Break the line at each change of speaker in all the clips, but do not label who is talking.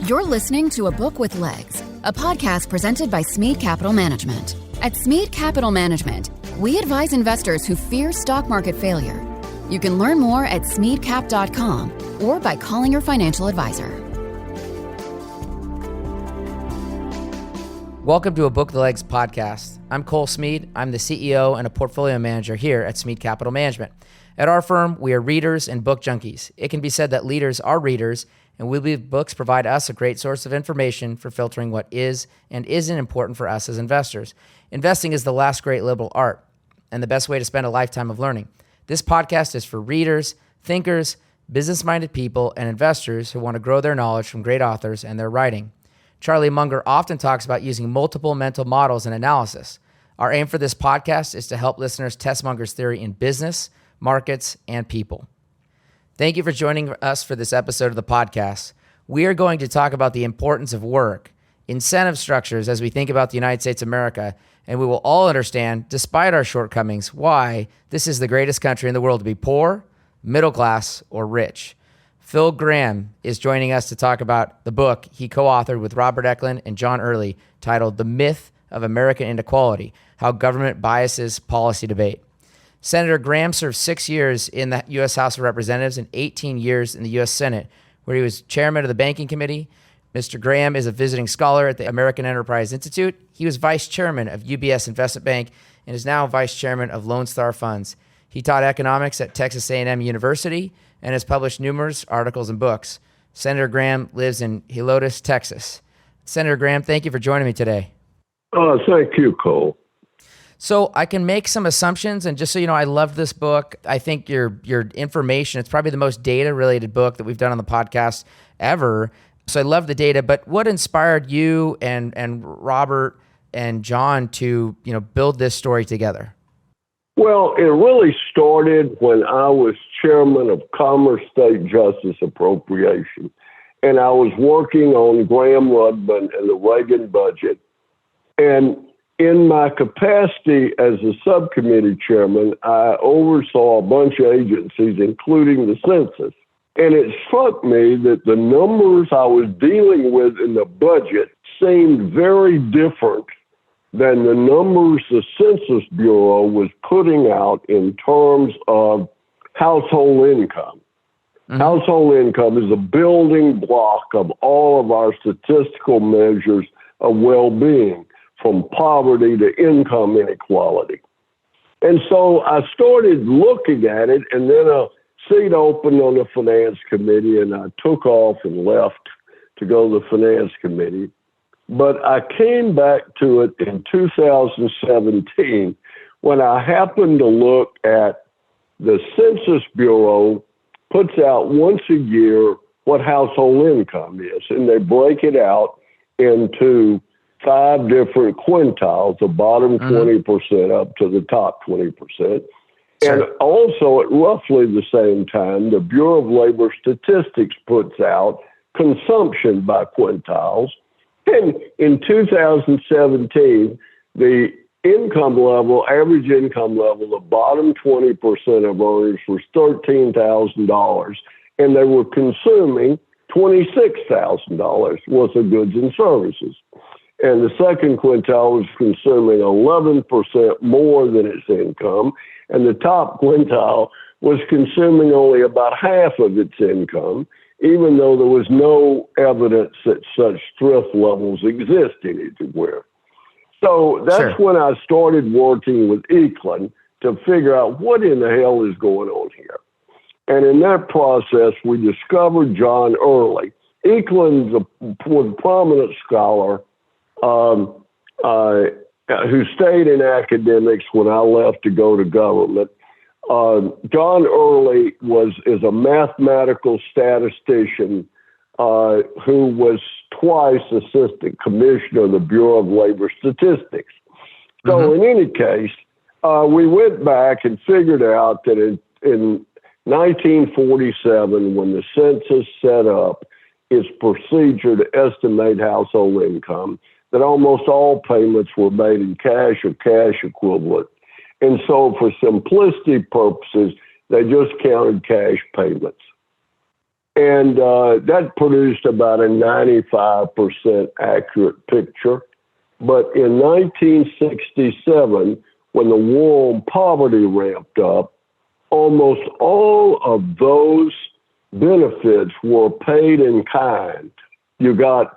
You're listening to A Book with Legs, a podcast presented by Smead Capital Management. At Smead Capital Management, we advise investors who fear stock market failure. You can learn more at smeadcap.com or by calling your financial advisor.
Welcome to A Book with Legs podcast. I'm Cole Smead. I'm the CEO and a portfolio manager here at Smead Capital Management. At our firm, we are readers and book junkies. It can be said that leaders are readers, and we believe books provide us a great source of information for filtering what is and isn't important for us as investors. Investing is the last great liberal art and the best way to spend a lifetime of learning. This podcast is for readers, thinkers, business-minded people, and investors who want to grow their knowledge from great authors and their writing. Charlie Munger often talks about using multiple mental models and analysis. Our aim for this podcast is to help listeners test Munger's theory in business, markets, and people. Thank you for joining us for this episode of the podcast. We are going to talk about the importance of work, incentive structures as we think about the United States of America, and we will all understand, despite our shortcomings, why this is the greatest country in the world to be poor, middle class, or rich. Phil Gramm is joining us to talk about the book he co-authored with Robert Eklund and John Early titled The Myth of American Inequality, How Government Biases Policy Debate. Senator Gramm served 6 years in the U.S. House of Representatives and 18 years in the U.S. Senate, where he was chairman of the Banking Committee. Mr. Gramm is a visiting scholar at the American Enterprise Institute. He was vice chairman of UBS Investment Bank and is now vice chairman of Lone Star Funds. He taught economics at Texas A&M University and has published numerous articles and books. Senator Gramm lives in Helotes, Texas. Senator Gramm, thank you for joining me today.
Thank you, Cole.
So I can make some assumptions, and just so you know, I love this book. I think your information, it's probably the most data-related book that we've done on the podcast ever. So I love the data, but what inspired you and Robert and John to, build this story together?
Well, it really started when I was chairman of Commerce State Justice Appropriation, and I was working on Gramm-Rudman and the Reagan budget. And in my capacity as a subcommittee chairman, I oversaw a bunch of agencies, including the census. And it struck me that the numbers I was dealing with in the budget seemed very different than the numbers the Census Bureau was putting out in terms of household income. Mm-hmm. Household income is a building block of all of our statistical measures of well-being, from poverty to income inequality. And so I started looking at it, and then a seat opened on the finance committee, and I took off and left to go to the finance committee. But I came back to it in 2017 when I happened to look at the Census Bureau puts out once a year what household income is, and they break it out into 5 different quintiles, the bottom 20% up to the top 20%. Sure. And also at roughly the same time, the Bureau of Labor Statistics puts out consumption by quintiles. And in 2017, the income level, average income level, the bottom 20% of earners was $13,000, and they were consuming $26,000 worth of goods and services. And the second quintile was consuming 11% more than its income, and the top quintile was consuming only about half of its income, even though there was no evidence that such thrift levels existed anywhere. So that's when I started working with Eklund to figure out what in the hell is going on here. And in that process, we discovered John Early. Eklund was a prominent scholar who stayed in academics when I left to go to government. John Early is a mathematical statistician who was twice assistant commissioner of the Bureau of Labor Statistics. So in any case, we went back and figured out that in 1947, when the census set up its procedure to estimate household income, that almost all payments were made in cash or cash equivalent. And so for simplicity purposes, they just counted cash payments. And that produced about a 95% accurate picture. But in 1967, when the war on poverty ramped up, almost all of those benefits were paid in kind. You got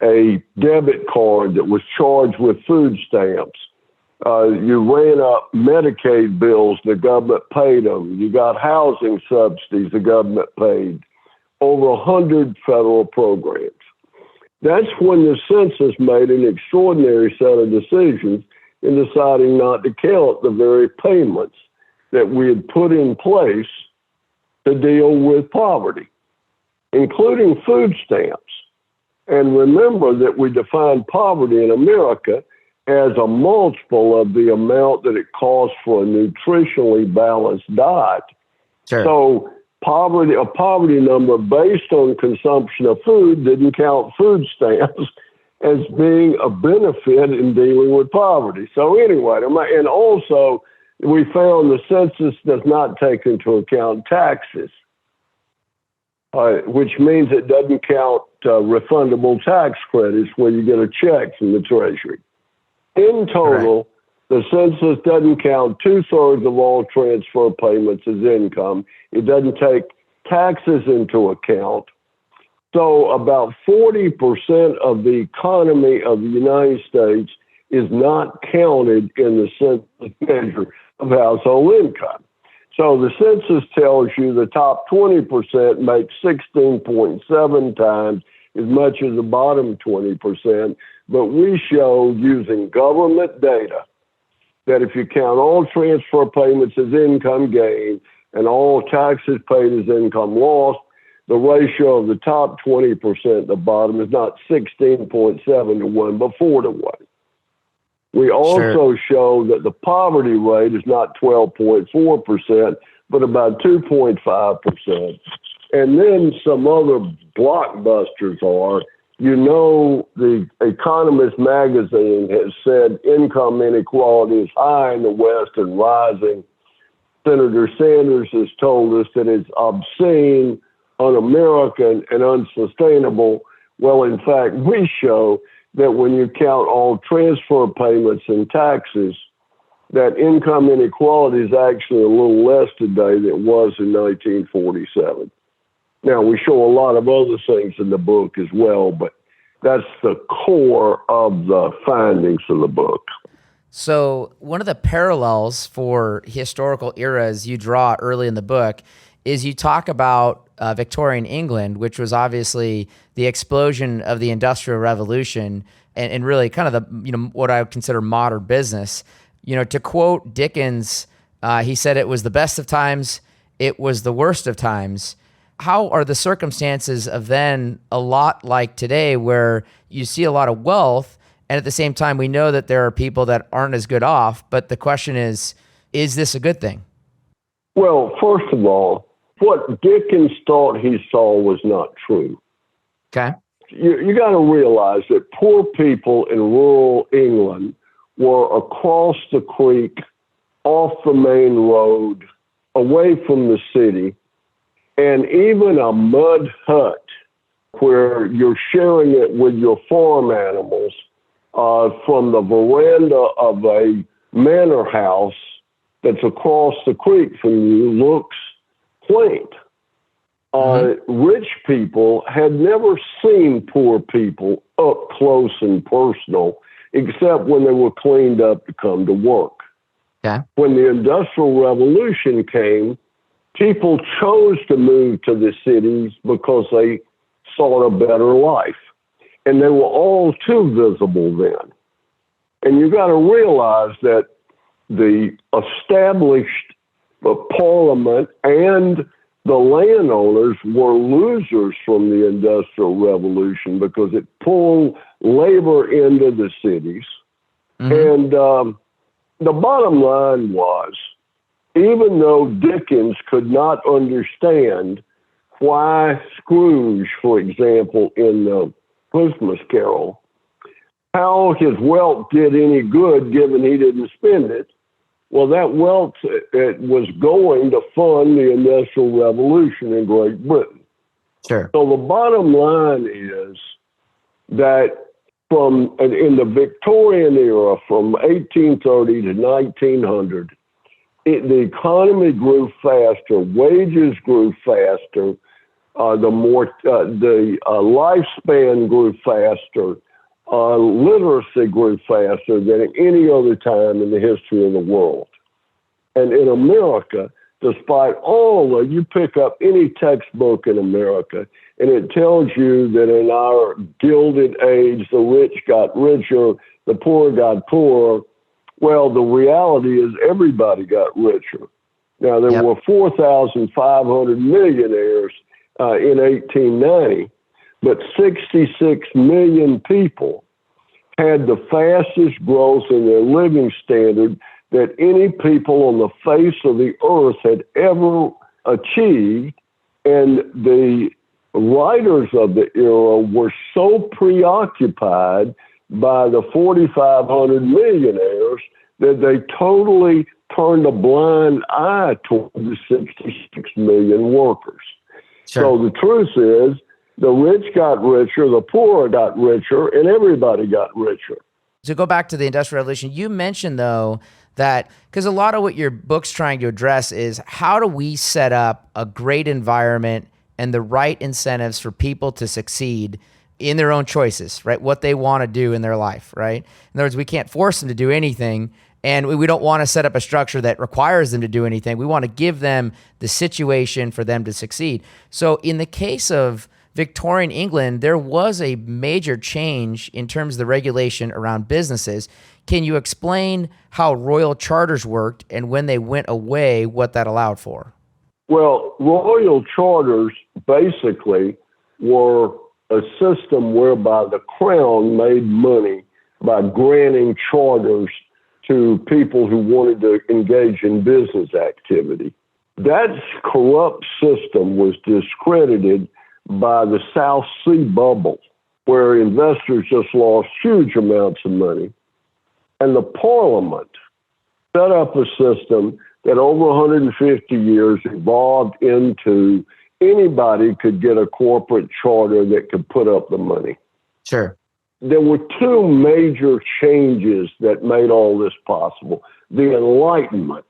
a debit card that was charged with food stamps. You ran up Medicaid bills, the government paid them. You got housing subsidies, the government paid. Over 100 federal programs. That's when the census made an extraordinary set of decisions in deciding not to count the very payments that we had put in place to deal with poverty, including food stamps. And remember that we define poverty in America as a multiple of the amount that it costs for a nutritionally balanced diet.
Sure.
So a poverty number based on consumption of food didn't count food stamps as being a benefit in dealing with poverty. So anyway, and also we found the census does not take into account taxes, which means it doesn't count refundable tax credits where you get a check from the Treasury. In total, the census doesn't count 2/3 of all transfer payments as income. It doesn't take taxes into account. So about 40% of the economy of the United States is not counted in the census measure of household income. So the census tells you the top 20% make 16.7 times as much as the bottom 20%. But we show using government data that if you count all transfer payments as income gain and all taxes paid as income lost, the ratio of the top 20% the bottom is not 16.7 to 1, but 4 to 1. We also show that the poverty rate is not 12.4%, but about 2.5%. And then some other blockbusters are, the Economist magazine has said income inequality is high in the West and rising. Senator Sanders has told us that it's obscene, un-American, and unsustainable. Well, in fact, we show that when you count all transfer payments and taxes, that income inequality is actually a little less today than it was in 1947. Now, we show a lot of other things in the book as well, but that's the core of the findings of the book.
So one of the parallels for historical eras you draw early in the book is you talk about Victorian England, which was obviously the explosion of the Industrial Revolution and really kind of the, what I would consider modern business. To quote Dickens, he said it was the best of times, it was the worst of times. How are the circumstances of then a lot like today, where you see a lot of wealth, and at the same time, we know that there are people that aren't as good off, but the question is this a good thing?
Well, first of all, what Dickens thought he saw was not true.
Okay.
You got to realize that poor people in rural England were across the creek, off the main road, away from the city, and even a mud hut where you're sharing it with your farm animals from the veranda of a manor house that's across the creek from you looks quaint. Rich people had never seen poor people up close and personal, except when they were cleaned up to come to work.
Yeah.
When the Industrial Revolution came, people chose to move to the cities because they sought a better life. And they were all too visible then. And you got to realize that the established parliament and the landowners were losers from the Industrial Revolution because it pulled labor into the cities. And the bottom line was, even though Dickens could not understand why Scrooge, for example, in the Christmas Carol, how his wealth did any good given he didn't spend it, well, that wealth it was going to fund the Industrial Revolution in Great Britain.
Sure.
So the bottom line is that in the Victorian era, from 1830 to 1900, the economy grew faster, wages grew faster, the lifespan grew faster, literacy grew faster than at any other time in the history of the world. And in America, despite you pick up any textbook in America, and it tells you that in our Gilded Age, the rich got richer, the poor got poorer. Well, the reality is everybody got richer. Now, there were 4,500 millionaires in 1890, but 66 million people had the fastest growth in their living standard that any people on the face of the earth had ever achieved. And the writers of the era were so preoccupied by the 4,500 millionaires that they totally turned a blind eye toward the 66 million workers.
Sure.
So the truth is, the rich got richer, the poor got richer, and everybody got richer.
To go back to the Industrial Revolution, you mentioned, though, that because a lot of what your book's trying to address is how do we set up a great environment and the right incentives for people to succeed in their own choices, right? What they want to do in their life, right? In other words, we can't force them to do anything, and we don't want to set up a structure that requires them to do anything. We want to give them the situation for them to succeed. So in the case of Victorian England, there was a major change in terms of the regulation around businesses. Can you explain how royal charters worked and when they went away, what that allowed for?
Well, royal charters basically were a system whereby the crown made money by granting charters to people who wanted to engage in business activity. That corrupt system was discredited by the South Sea bubble, where investors just lost huge amounts of money. And the Parliament set up a system that over 150 years evolved into anybody could get a corporate charter that could put up the money.
Sure.
There were two major changes that made all this possible. The Enlightenment,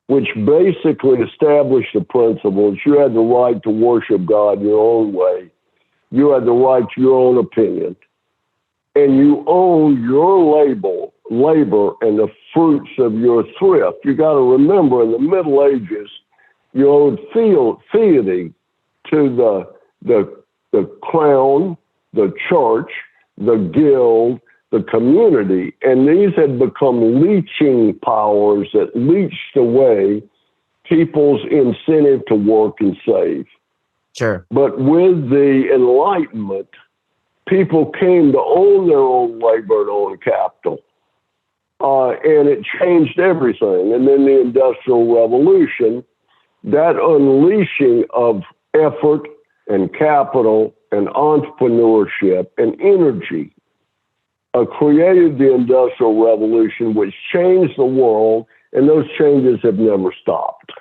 which basically established the principles. You had the right to worship God your own way. You had the right to your own opinion. And you own your labor and the fruits of your thrift. You got to remember, in the Middle Ages, you owed fealty to the crown, the church, the guild, the community, and these had become leeching powers that leached away people's incentive to work and save.
Sure.
But with the Enlightenment, people came to own their own labor and own capital. And it changed everything. And then the Industrial Revolution, that unleashing of effort and capital and entrepreneurship and energy created the Industrial Revolution, which changed the world, and those changes have never stopped.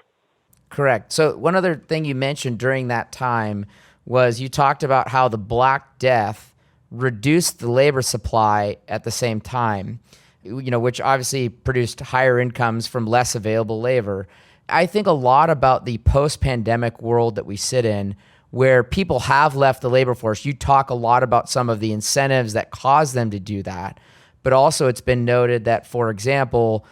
Correct. So one other thing you mentioned during that time was you talked about how the Black Death reduced the labor supply at the same time, which obviously produced higher incomes from less available labor. I think a lot about the post-pandemic world that we sit in, where people have left the labor force. You talk a lot about some of the incentives that cause them to do that, but also it's been noted that, for example,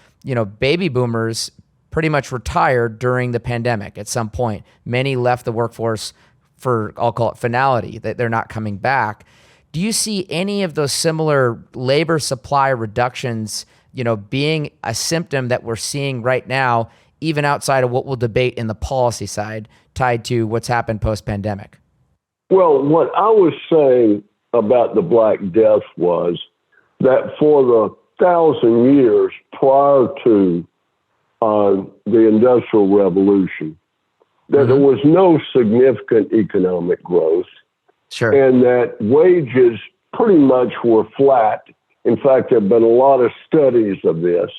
baby boomers pretty much retired during the pandemic at some point. Many left the workforce for, I'll call it finality, that they're not coming back. Do you see any of those similar labor supply reductions, being a symptom that we're seeing right now, even outside of what we'll debate in the policy side, tied to what's happened post-pandemic?
Well, what I was saying about the Black Death was that for the 1,000 years prior to the Industrial Revolution, that there was no significant economic growth.
Sure.
And that wages pretty much were flat. In fact, there have been a lot of studies of this.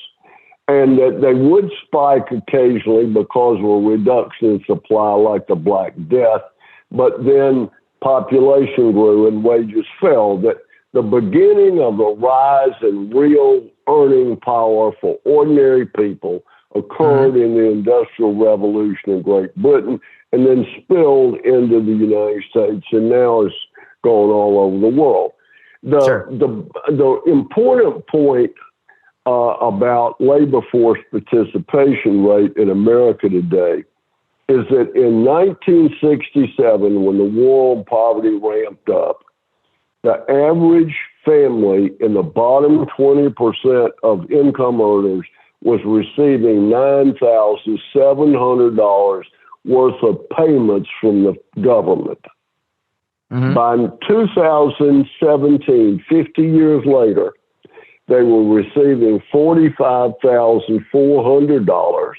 And that they would spike occasionally because of a reduction in supply like the Black Death. but then population grew and wages fell. That the beginning of a rise in real earning power for ordinary people occurred in the Industrial Revolution in Great Britain and then spilled into the United States, and now it's going all over the world. The important point about labor force participation rate in America today is that in 1967, when the war on poverty ramped up, the average family in the bottom 20% of income earners was receiving $9,700 worth of payments from the government. By 2017, 50 years later, they were receiving $45,400,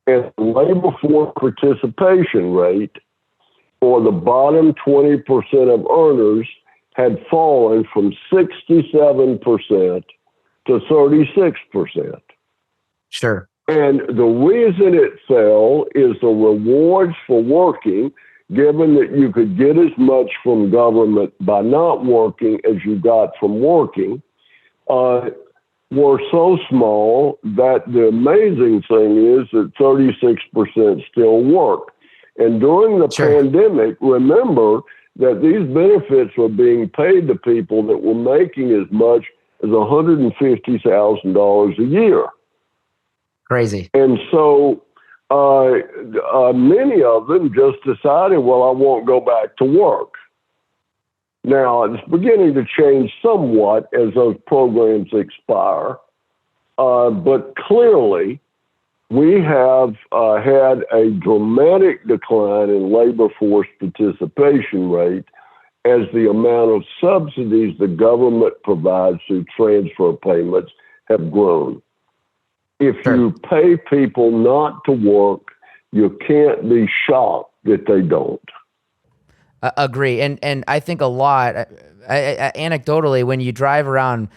and the labor force participation rate for the bottom 20% of earners had fallen from 67% to 36%.
Sure.
And the reason it fell is the rewards for working, given that you could get as much from government by not working as you got from working, were so small that the amazing thing is that 36% still work. And during the pandemic, remember that these benefits were being paid to people that were making as much as $150,000 a year.
Crazy.
And so many of them just decided, well, I won't go back to work. Now, it's beginning to change somewhat as those programs expire. But clearly, we have had a dramatic decline in labor force participation rate as the amount of subsidies the government provides through transfer payments have grown. If you pay people not to work, you can't be shocked that they don't.
Agree. And I think a lot, anecdotally, when you drive around,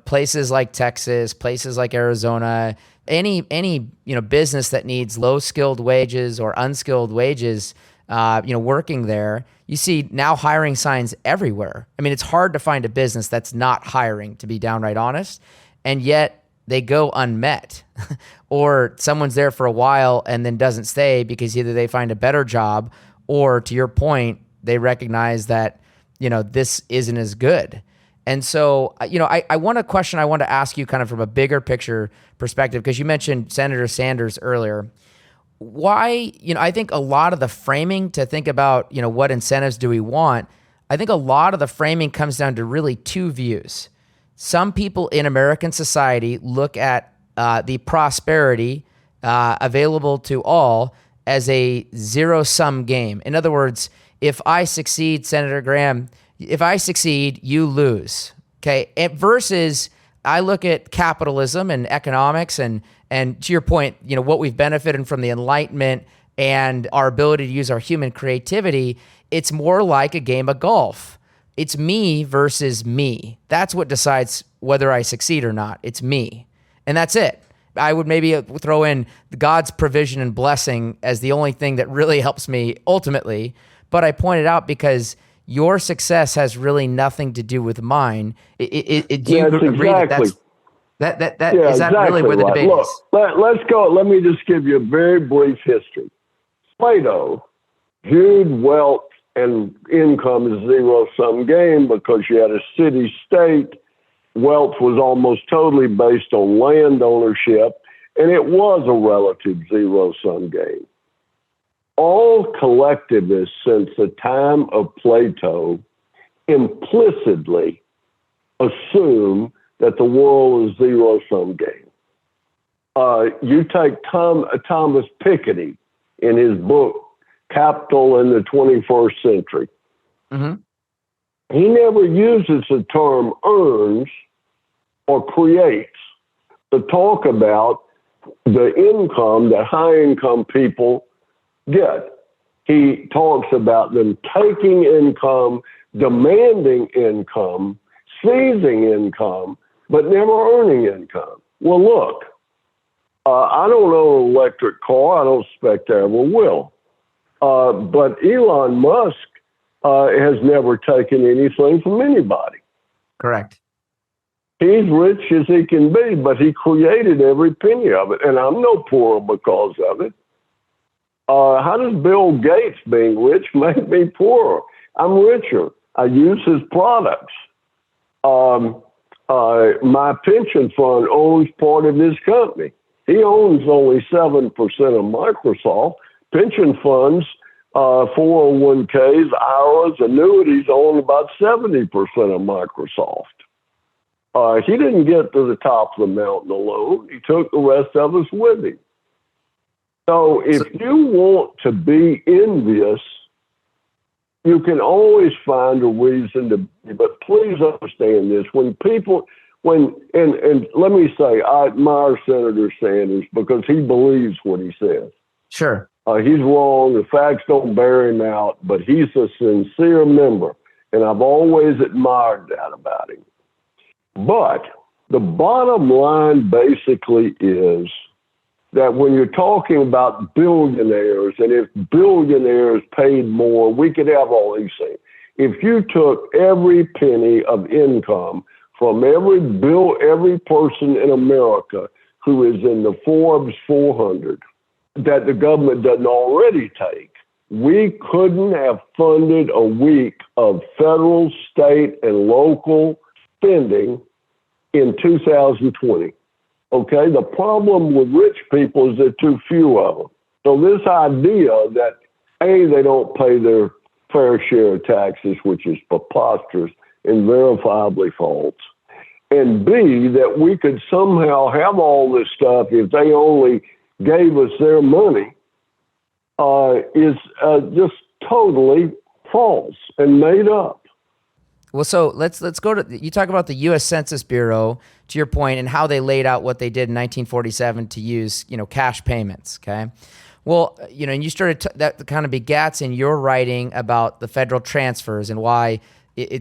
places like Texas, places like Arizona, any business that needs low skilled wages or unskilled wages, working there, you see now hiring signs everywhere. I mean, it's hard to find a business that's not hiring, to be downright honest, and yet they go unmet or someone's there for a while and then doesn't stay because either they find a better job or, to your point, they recognize that, this isn't as good. And so, I want to ask you kind of from a bigger picture perspective, because you mentioned Senator Sanders earlier. Why, I think a lot of the framing to think about, what incentives do we want? I think a lot of the framing comes down to really two views. Some people in American society look at the prosperity available to all as a zero-sum game. In other words, if I succeed, Senator Gramm, if I succeed, you lose. Okay. Versus I look at capitalism and economics and to your point, what we've benefited from the Enlightenment and our ability to use our human creativity, it's more like a game of golf. It's me versus me. That's what decides whether I succeed or not. It's me. And that's it. I would maybe throw in God's provision and blessing as the only thing that really helps me ultimately. But I point it out because your success has really nothing to do with mine. Do you agree
exactly.
Is that really where the debate is?
Let's go. Let me just give you a very brief history. Plato viewed wealth and income as a zero-sum game because you had a city-state. Wealth was almost totally based on land ownership, and it was a relative zero-sum game. All collectivists since the time of Plato implicitly assume that the world is a zero-sum game. You take Thomas Piketty in his book, Capital in the 21st Century. Mm-hmm. He never uses the term earns or creates to talk about the income that high-income people get. He talks about them taking income, demanding income, seizing income, but never earning income. Well, look, I don't own an electric car. I don't expect I ever will. But Elon Musk has never taken anything from anybody.
Correct.
He's rich as he can be, but he created every penny of it, and I'm no poorer because of it. How does Bill Gates being rich make me poorer? I'm richer. I use his products. My pension fund owns part of his company. He owns only 7% of Microsoft. Pension funds, 401ks, IRAs, annuities own about 70% of Microsoft. He didn't get to the top of the mountain alone. He took the rest of us with him. So if you want to be envious, you can always find a reason to be, but please understand this. And let me say, I admire Senator Sanders because he believes what he says.
Sure.
He's wrong. The facts don't bear him out, but he's a sincere member, and I've always admired that about him. But the bottom line basically is that when you're talking about billionaires, and if billionaires paid more, we could have all these things. If you took every penny of income from every person in America who is in the Forbes 400 that the government doesn't already take, we couldn't have funded a week of federal, state, and local spending in 2020. Okay, the problem with rich people is there are too few of them. So this idea that A, they don't pay their fair share of taxes, which is preposterous and verifiably false, and B, that we could somehow have all this stuff if they only gave us their money, is just totally false and made up.
Well, so let's go to, you talk about the U.S. Census Bureau, to your point, and how they laid out what they did in 1947 to use, cash payments, okay? Well, and you started, that kind of begats in your writing about the federal transfers and why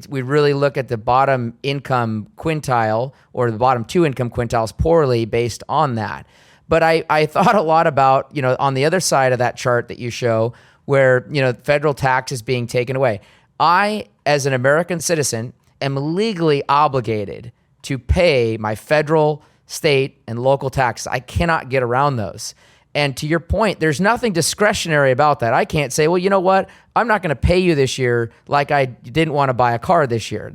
we really look at the bottom income quintile or the bottom two income quintiles poorly based on that. But I thought a lot about, on the other side of that chart that you show where, federal tax is being taken away. I, as an American citizen, am legally obligated to pay my federal, state, and local taxes. I cannot get around those. And to your point, there's nothing discretionary about that. I can't say, well, you know what? I'm not going to pay you this year like I didn't want to buy a car this year.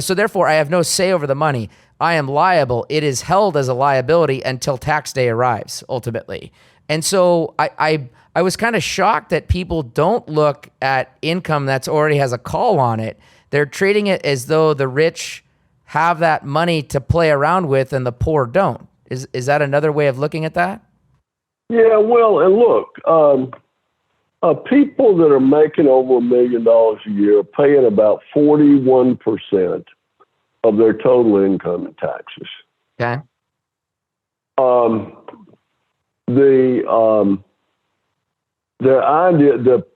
So therefore I have no say over the money. I am liable. It is held as a liability until tax day arrives, ultimately. And so I was kind of shocked that people don't look at income that's already has a call on it. They're treating it as though the rich have that money to play around with and the poor don't. Is that another way of looking at that?
Yeah, well, and look, people that are making over $1 million a year are paying about 41% of their total income in taxes.
Okay.
The idea, the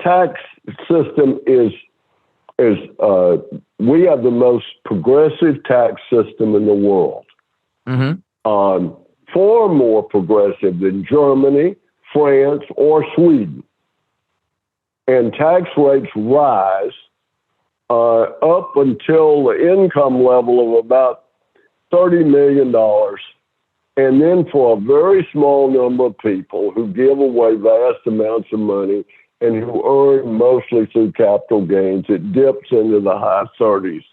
tax system is we have the most progressive tax system in the world. Mm-hmm. Far more progressive than Germany, France, or Sweden. And tax rates rise up until the income level of about $30 million. And then for a very small number of people who give away vast amounts of money and who earn mostly through capital gains, it dips into the high 30s.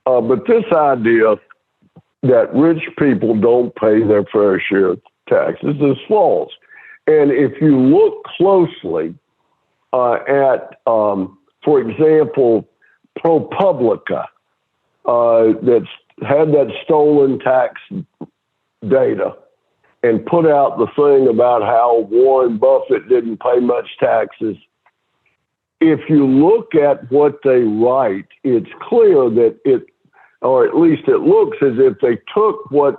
But this idea that rich people don't pay their fair share of taxes is false. And if you look closely at, for example, ProPublica, that's had that stolen tax data and put out the thing about how Warren Buffett didn't pay much taxes. If you look at what they write, it's clear that or at least it looks as if they took what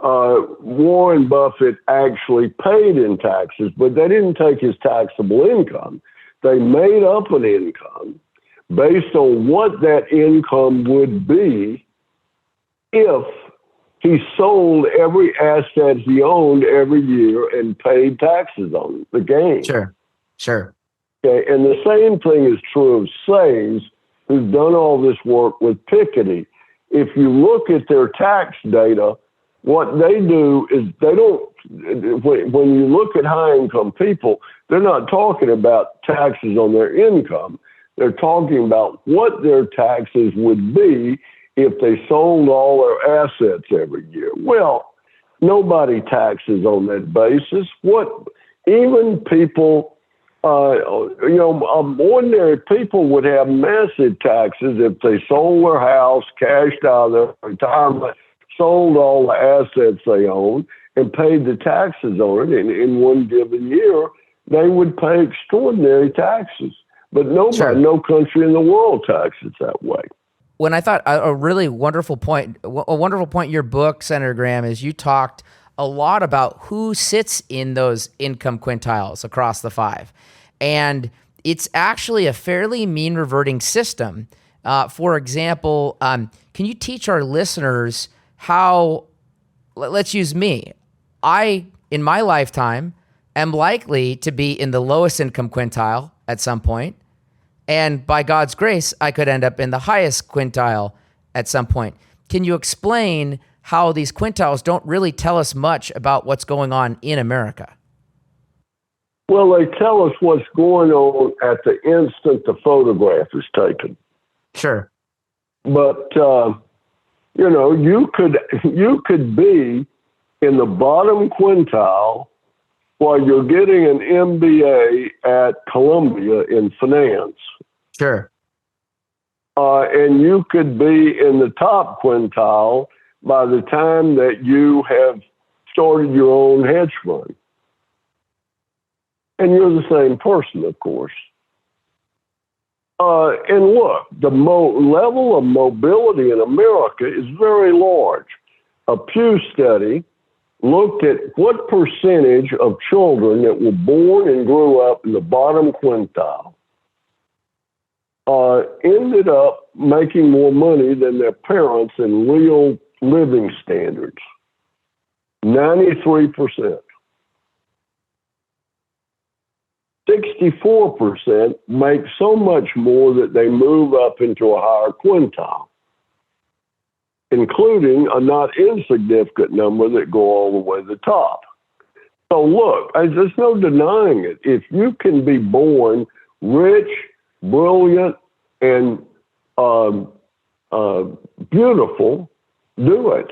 Warren Buffett actually paid in taxes, but they didn't take his taxable income. They made up an income based on what that income would be if he sold every asset he owned every year and paid taxes on the gain.
Sure. Sure.
Okay, and the same thing is true of Say's, who's done all this work with Piketty. If you look at their tax data, what they do is they don't, when you look at high income people, they're not talking about taxes on their income. They're talking about what their taxes would be if they sold all their assets every year. Well, nobody taxes on that basis. Even people, ordinary people would have massive taxes if they sold their house, cashed out their retirement, sold all the assets they own, and paid the taxes on it. And in one given year, they would pay extraordinary taxes. But nobody,
Sure.
no country in the world taxes that way.
When I thought a really wonderful point in your book, Senator Gramm, is you talked a lot about who sits in those income quintiles across the five. And it's actually a fairly mean reverting system. For example, can you teach our listeners how, let's use me. I, in my lifetime, am likely to be in the lowest income quintile at some point. And by God's grace, I could end up in the highest quintile at some point. Can you explain how these quintiles don't really tell us much about what's going on in America?
Well, they tell us what's going on at the instant the photograph is taken.
Sure.
But, you could be in the bottom quintile while you're getting an MBA at Columbia in finance.
Sure.
And you could be in the top quintile by the time that you have started your own hedge fund. And you're the same person, of course. And look, the level of mobility in America is very large. A Pew study looked at what percentage of children that were born and grew up in the bottom quintile ended up making more money than their parents in real living standards. 93%. 64% make so much more that they move up into a higher quintile, including a not insignificant number that go all the way to the top. So look, there's no denying it. If you can be born rich, brilliant, and beautiful, do it.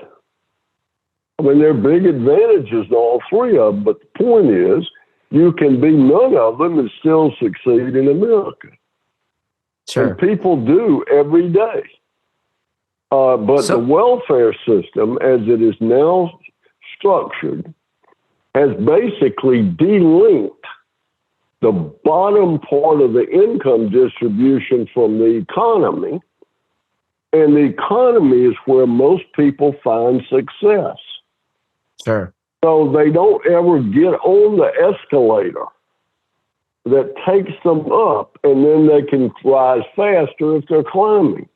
I mean, there are big advantages to all three of them, but the point is, you can be none of them and still succeed in America.
Sure.
And people do every day. But the welfare system, as it is now structured, has basically delinked the bottom part of the income distribution from the economy. And the economy is where most people find success.
Sure.
So they don't ever get on the escalator that takes them up, and then they can rise faster if they're climbing.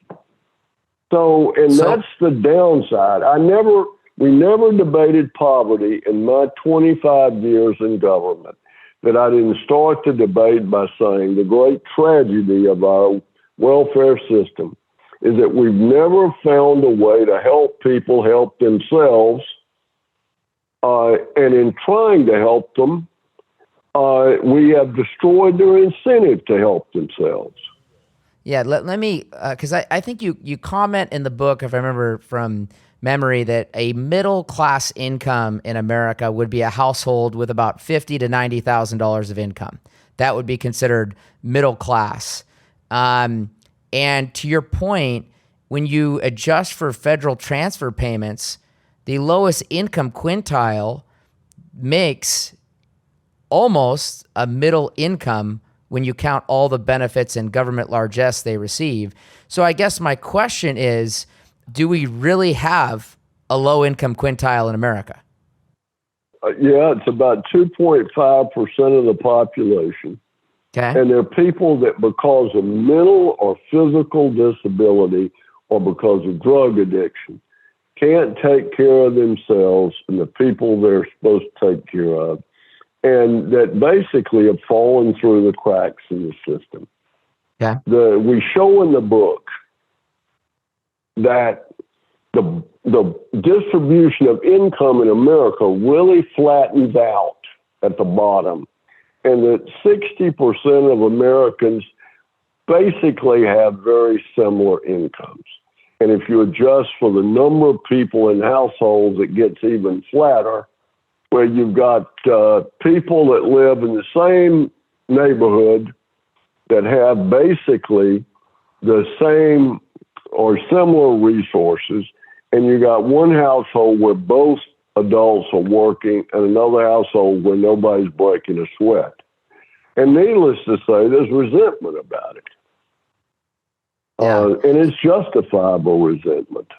So that's the downside. We never debated poverty in my 25 years in government that I didn't start the debate by saying the great tragedy of our welfare system is that we've never found a way to help people help themselves. And in trying to help them, we have destroyed their incentive to help themselves.
Yeah, let me, because I think you comment in the book, if I remember from memory, that a middle class income in America would be a household with about $50,000 to $90,000 of income. That would be considered middle class. And to your point, when you adjust for federal transfer payments, the lowest income quintile makes almost a middle income when you count all the benefits and government largesse they receive. So I guess my question is, do we really have a low income quintile in America?
Yeah, it's about 2.5% of the population.
Okay.
And there are people that because of mental or physical disability or because of drug addiction can't take care of themselves and the people they're supposed to take care of. and that basically have fallen through the cracks in the system.
Yeah.
We show in the book that the distribution of income in America really flattens out at the bottom, and that 60% of Americans basically have very similar incomes. And if you adjust for the number of people in households, it gets even flatter, where you've got people that live in the same neighborhood that have basically the same or similar resources, and you got one household where both adults are working and another household where nobody's breaking a sweat. And needless to say, there's resentment about it.
Yeah.
And it's justifiable resentment.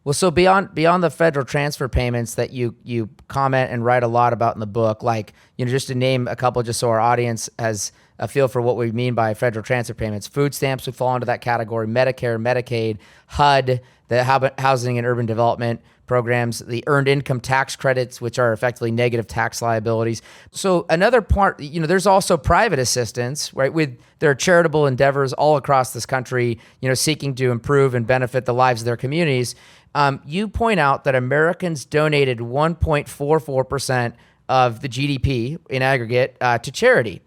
Well, so beyond the federal transfer payments that you comment and write a lot about in the book, like, just to name a couple, just so our audience has a feel for what we mean by federal transfer payments. Food stamps would fall into that category, Medicare, Medicaid, HUD, the Housing and Urban Development programs, the earned income tax credits, which are effectively negative tax liabilities. So another part, there's also private assistance, right? There are charitable endeavors all across this country, seeking to improve and benefit the lives of their communities. You point out that Americans donated 1.44% of the GDP in aggregate to charity.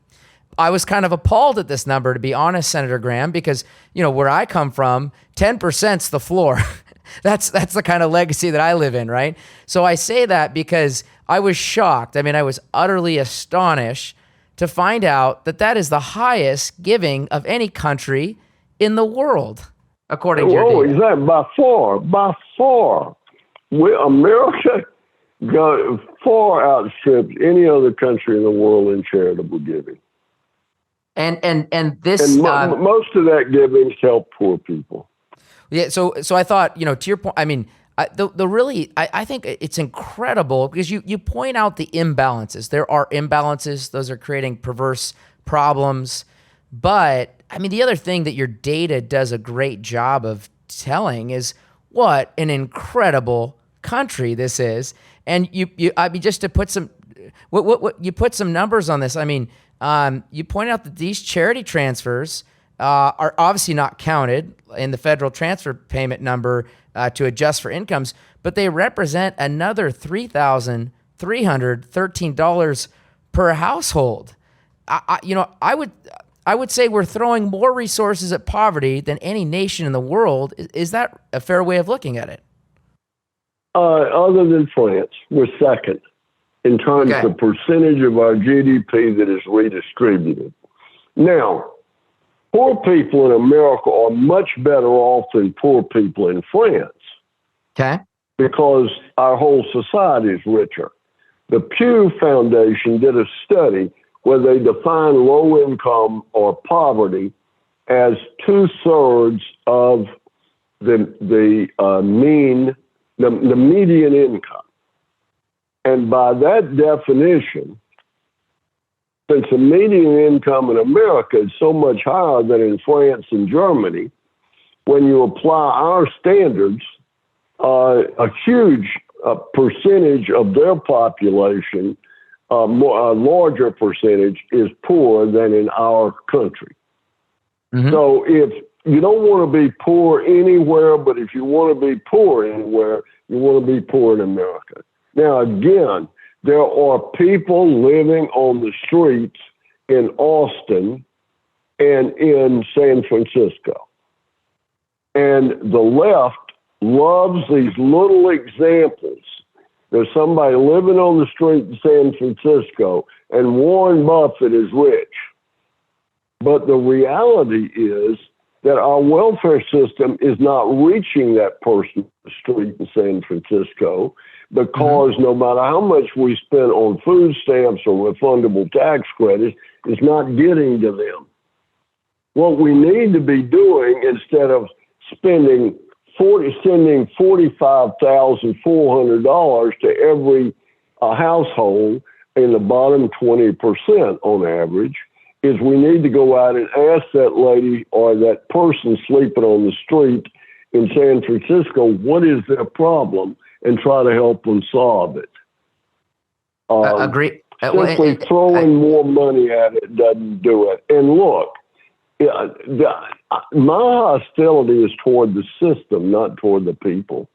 I was kind of appalled at this number, to be honest, Senator Gramm, because, where I come from, 10%'s the floor. That's the kind of legacy that I live in, right? So I say that because I was shocked. I mean, I was utterly astonished to find out that is the highest giving of any country in the world, according to your data.
Exactly. By far. America far outstrips any other country in the world in charitable giving.
And this
most of that giving's help poor people.
Yeah, so I thought, to your point, I mean, I think it's incredible because you point out the imbalances. There are imbalances; those are creating perverse problems. But I mean, the other thing that your data does a great job of telling is what an incredible country this is. And I mean, just to put some, you put some numbers on this. I mean, you point out that these charity transfers are obviously not counted in the federal transfer payment number to adjust for incomes, but they represent another $3,313 per household. I would say we're throwing more resources at poverty than any nation in the world. Is that a fair way of looking at it?
Other than France, we're second in terms of percentage of our GDP that is redistributed. Now, poor people in America are much better off than poor people in France.
Okay.
Because our whole society is richer. The Pew Foundation did a study where they define low income or poverty as 2/3 of the median income. And by that definition, since the median income in America is so much higher than in France and Germany, when you apply our standards, a huge percentage of their population, a larger percentage, is poor than in our country. Mm-hmm. So if you don't want to be poor anywhere, but if you want to be poor anywhere, you want to be poor in America. Now, again, there are people living on the streets in Austin and in San Francisco. And the left loves these little examples. There's somebody living on the street in San Francisco, and Warren Buffett is rich. But the reality is that our welfare system is not reaching that person on the street in San Francisco, because no matter how much we spend on food stamps or refundable tax credits, it's not getting to them. What we need to be doing, instead of sending $45,400 to every household in the bottom 20% on average, is we need to go out and ask that lady or that person sleeping on the street in San Francisco, what is their problem, and try to help them solve it.
Agree.
Simply throwing more money at it doesn't do it. And look, my hostility is toward the system, not toward the people.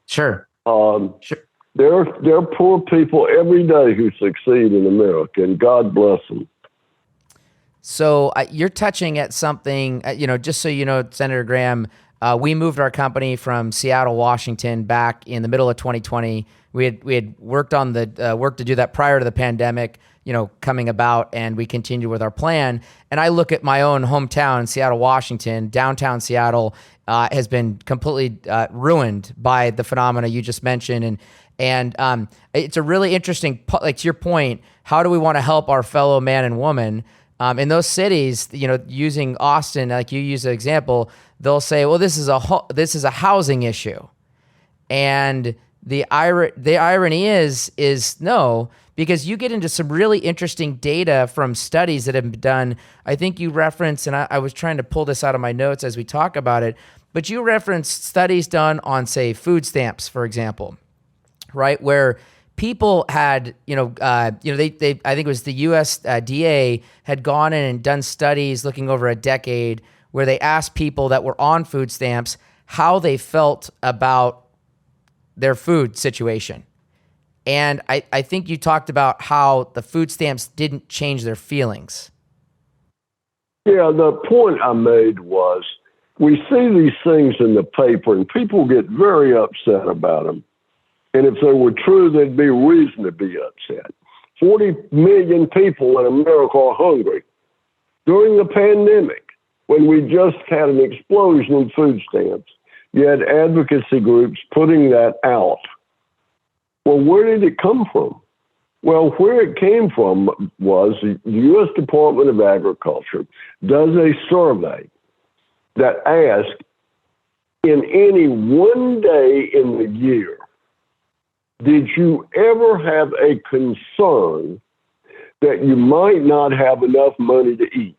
Sure.
Sure. There are poor people every day who succeed in America, and God bless them.
So you're touching at something, just so you know, Senator Gramm, we moved our company from Seattle, Washington back in the middle of 2020. We had worked on the work to do that prior to the pandemic, coming about, and we continued with our plan. And I look at my own hometown, Seattle, Washington. Downtown Seattle has been completely ruined by the phenomena you just mentioned. And it's a really interesting, like to your point, how do we want to help our fellow man and woman? In those cities, using Austin, like you use an example, they'll say, well, this is a housing issue. And the irony is no, because you get into some really interesting data from studies that have been done. I think you referenced, and I was trying to pull this out of my notes as we talk about it, but you referenced studies done on, say, food stamps, for example, right? Where people had, I think it was the USDA had gone in and done studies looking over a decade where they asked people that were on food stamps how they felt about their food situation. And I think you talked about how the food stamps didn't change their feelings.
Yeah, the point I made was we see these things in the paper and people get very upset about them. And if they were true, there'd be reason to be upset. 40 million people in America are hungry. During the pandemic, when we just had an explosion in food stamps, you had advocacy groups putting that out. Well, where did it come from? Well, where it came from was the U.S. Department of Agriculture does a survey that asks, in any one day in the year, did you ever have a concern that you might not have enough money to eat?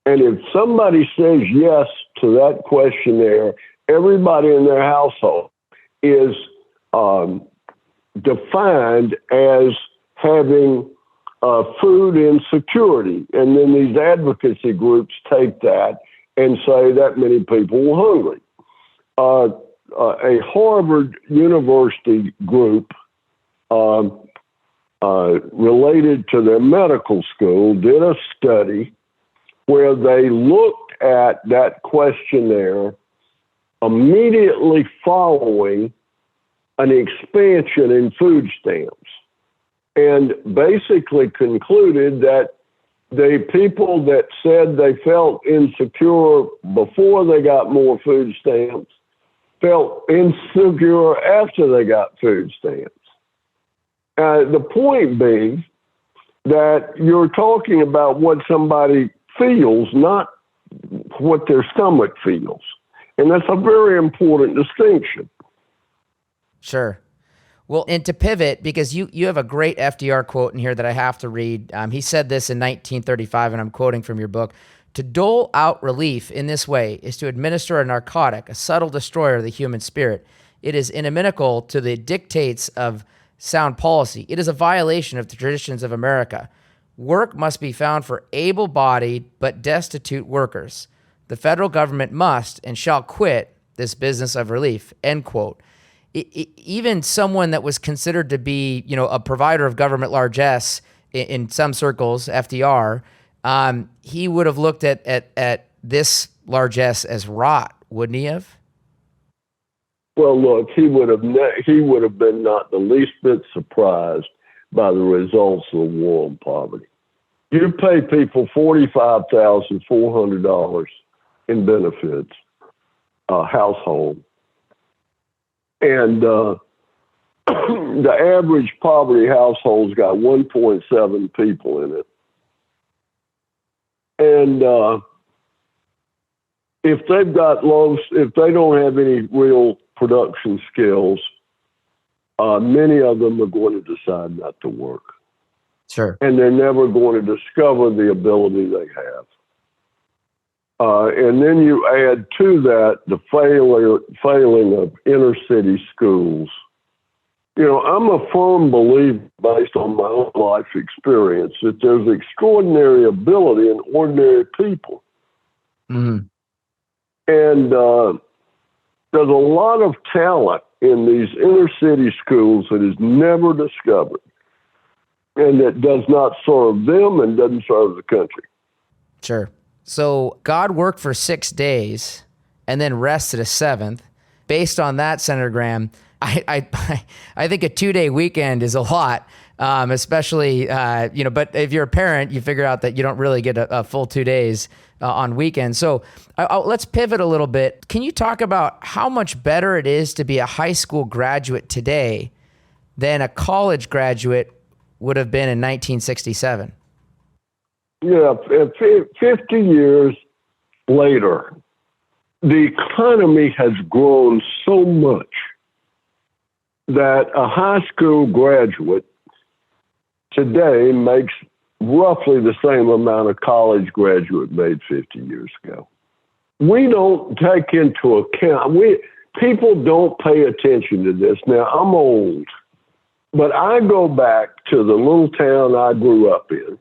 And if somebody says yes to that questionnaire, everybody in their household is defined as having food insecurity. And then these advocacy groups take that and say that many people were hungry. A Harvard University group related to their medical school did a study where they looked at that questionnaire immediately following an expansion in food stamps and basically concluded that the people that said they felt insecure before they got more food stamps felt insecure after they got food stamps. The point being that you're talking about what somebody feels, not what their stomach feels. And that's a very important distinction.
Sure. Well, and to pivot, because you have a great FDR quote in here that I have to read. He said this in 1935, and I'm quoting from your book. To dole out relief in this way is to administer a narcotic, a subtle destroyer of the human spirit. It is inimical to the dictates of sound policy. It is a violation of the traditions of America. Work must be found for able-bodied but destitute workers. The federal government must and shall quit this business of relief, end quote. Even someone that was considered to be, a provider of government largesse in some circles, FDR, he would have looked at this largesse as rot, wouldn't he have?
Well, look, he would have been not the least bit surprised by the results of the war on poverty. You pay people $45,400 in benefits, household, and the average poverty household's got 1.7 people in it. And if they don't have any real production skills, many of them are going to decide not to work.
Sure.
And they're never going to discover the ability they have. And then you add to that the failing of inner city schools I'm a firm believer, based on my own life experience, that there's extraordinary ability in ordinary people.
Mm-hmm.
And there's a lot of talent in these inner city schools that is never discovered, and that does not serve them and doesn't serve the country.
Sure. So God worked for 6 days and then rested a seventh. Based on that, Senator Gramm, I think a 2-day weekend is a lot, especially, but if you're a parent, you figure out that you don't really get a full 2 days on weekends. So let's pivot a little bit. Can you talk about how much better it is to be a high school graduate today than a college graduate would have been in 1967?
Yeah, 50 years later, the economy has grown so much that a high school graduate today makes roughly the same amount a college graduate made 50 years ago. We don't take into account, people don't pay attention to this. Now, I'm old, but I go back to the little town I grew up in,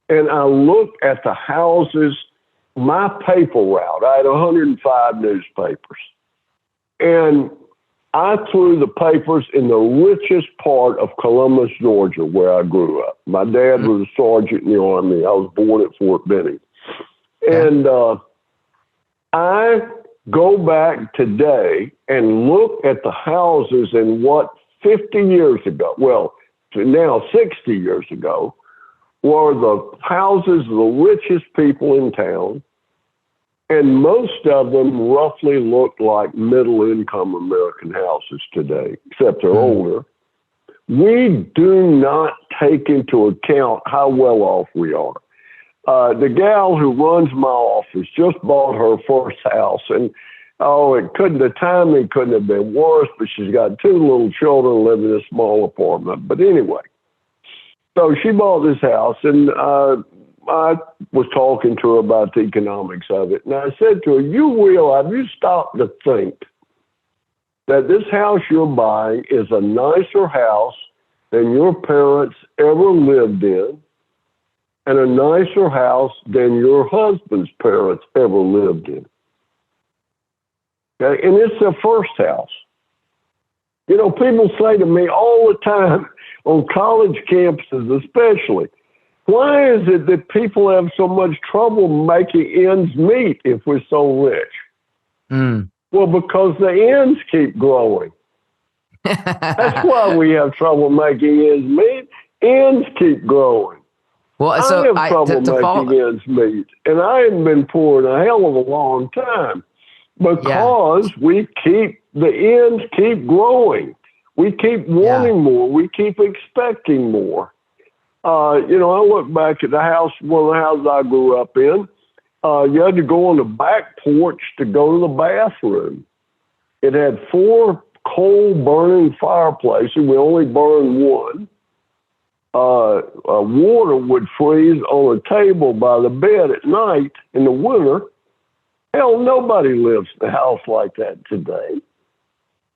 and I look at the houses, my paper route. I had 105 newspapers. And I threw the papers in the richest part of Columbus, Georgia, where I grew up. My dad was a sergeant in the Army. I was born at Fort Benning. And I go back today and look at the houses in what 50 years ago, well, now 60 years ago, were the houses of the richest people in town. And most of them roughly look like middle-income American houses today, except they're older. We do not take into account how well off we are. The gal who runs my office just bought her first house, and the timing couldn't have been worse, but she's got 2 little children living in a small apartment. But anyway, so she bought this house, and I was talking to her about the economics of it. And I said to her, have you stopped to think that this house you're buying is a nicer house than your parents ever lived in, and a nicer house than your husband's parents ever lived in? Okay? And it's their first house. People say to me all the time, on college campuses especially, why is it that people have so much trouble making ends meet if we're so rich? Well, because the ends keep growing. That's why we have trouble making ends meet. Ends keep growing.
Well, so
I have trouble making ends meet, and I haven't been poor in a hell of a long time because the ends keep growing. We keep wanting more. We keep expecting more. I look back at one of the houses I grew up in. You had to go on the back porch to go to the bathroom. It had 4 coal-burning fireplaces. We only burned one. Water would freeze on a table by the bed at night in the winter. Hell, nobody lives in a house like that today.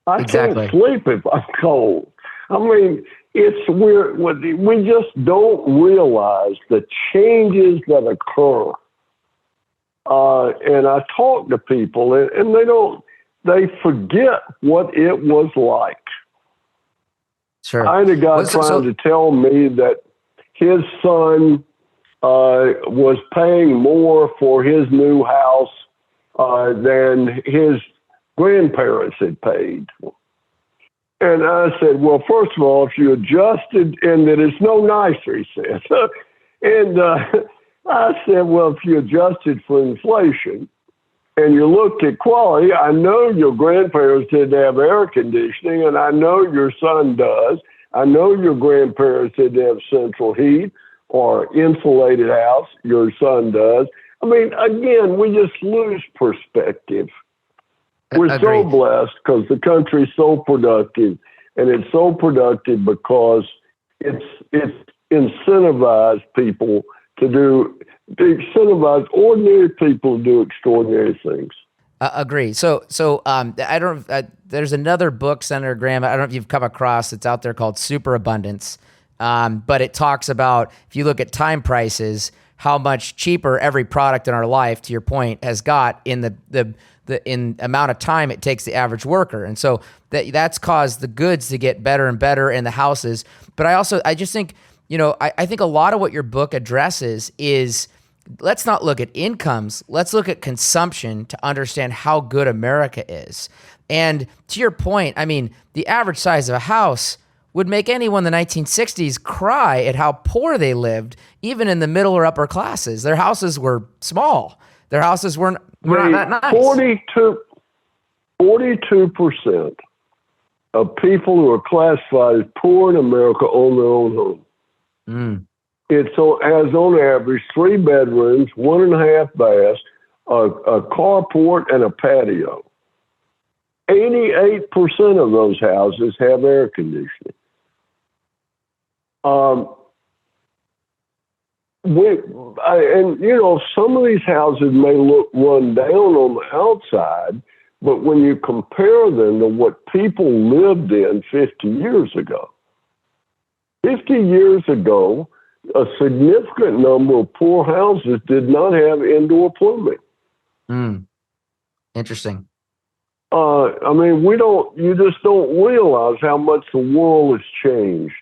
I can't sleep if I'm cold. I mean, it's weird. We just don't realize the changes that occur. And I talk to people, and they forget what it was like.
Sure.
I had a guy trying to tell me that his son was paying more for his new house than his grandparents had paid. And I said, well, first of all, if you adjusted, and that it's no nicer, he said. And I said, well, if you adjusted for inflation and you looked at quality, I know your grandparents didn't have air conditioning, and I know your son does. I know your grandparents didn't have central heat or insulated house. Your son does. I mean, again, we just lose perspective. We're so blessed because the country's so productive, and it's so productive because it's incentivized people to incentivize ordinary people to do extraordinary things.
Agree. So I don't. There's another book, Senator Graham. I don't know if you've come across. It's out there called Superabundance, but it talks about if you look at time prices, how much cheaper every product in our life, to your point, has got in the in amount of time it takes the average worker, and so that's caused the goods to get better and better in the houses. But I just think I think a lot of what your book addresses is, let's not look at incomes. Let's look at consumption to understand how good America is. And to your point, I mean, the average size of a house would make anyone in the 1960s cry at how poor they lived, even in the middle or upper classes. Their houses were small. Their houses were not that nice.
42% of people who are classified as poor in America own their own home.
Mm.
It has on average 3 bedrooms, 1.5 baths, a carport, and a patio. 88% of those houses have air conditioning. Some of these houses may look run down on the outside, but when you compare them to what people lived in 50 years ago, a significant number of poor houses did not have indoor plumbing.
Interesting.
You just don't realize how much the world has changed.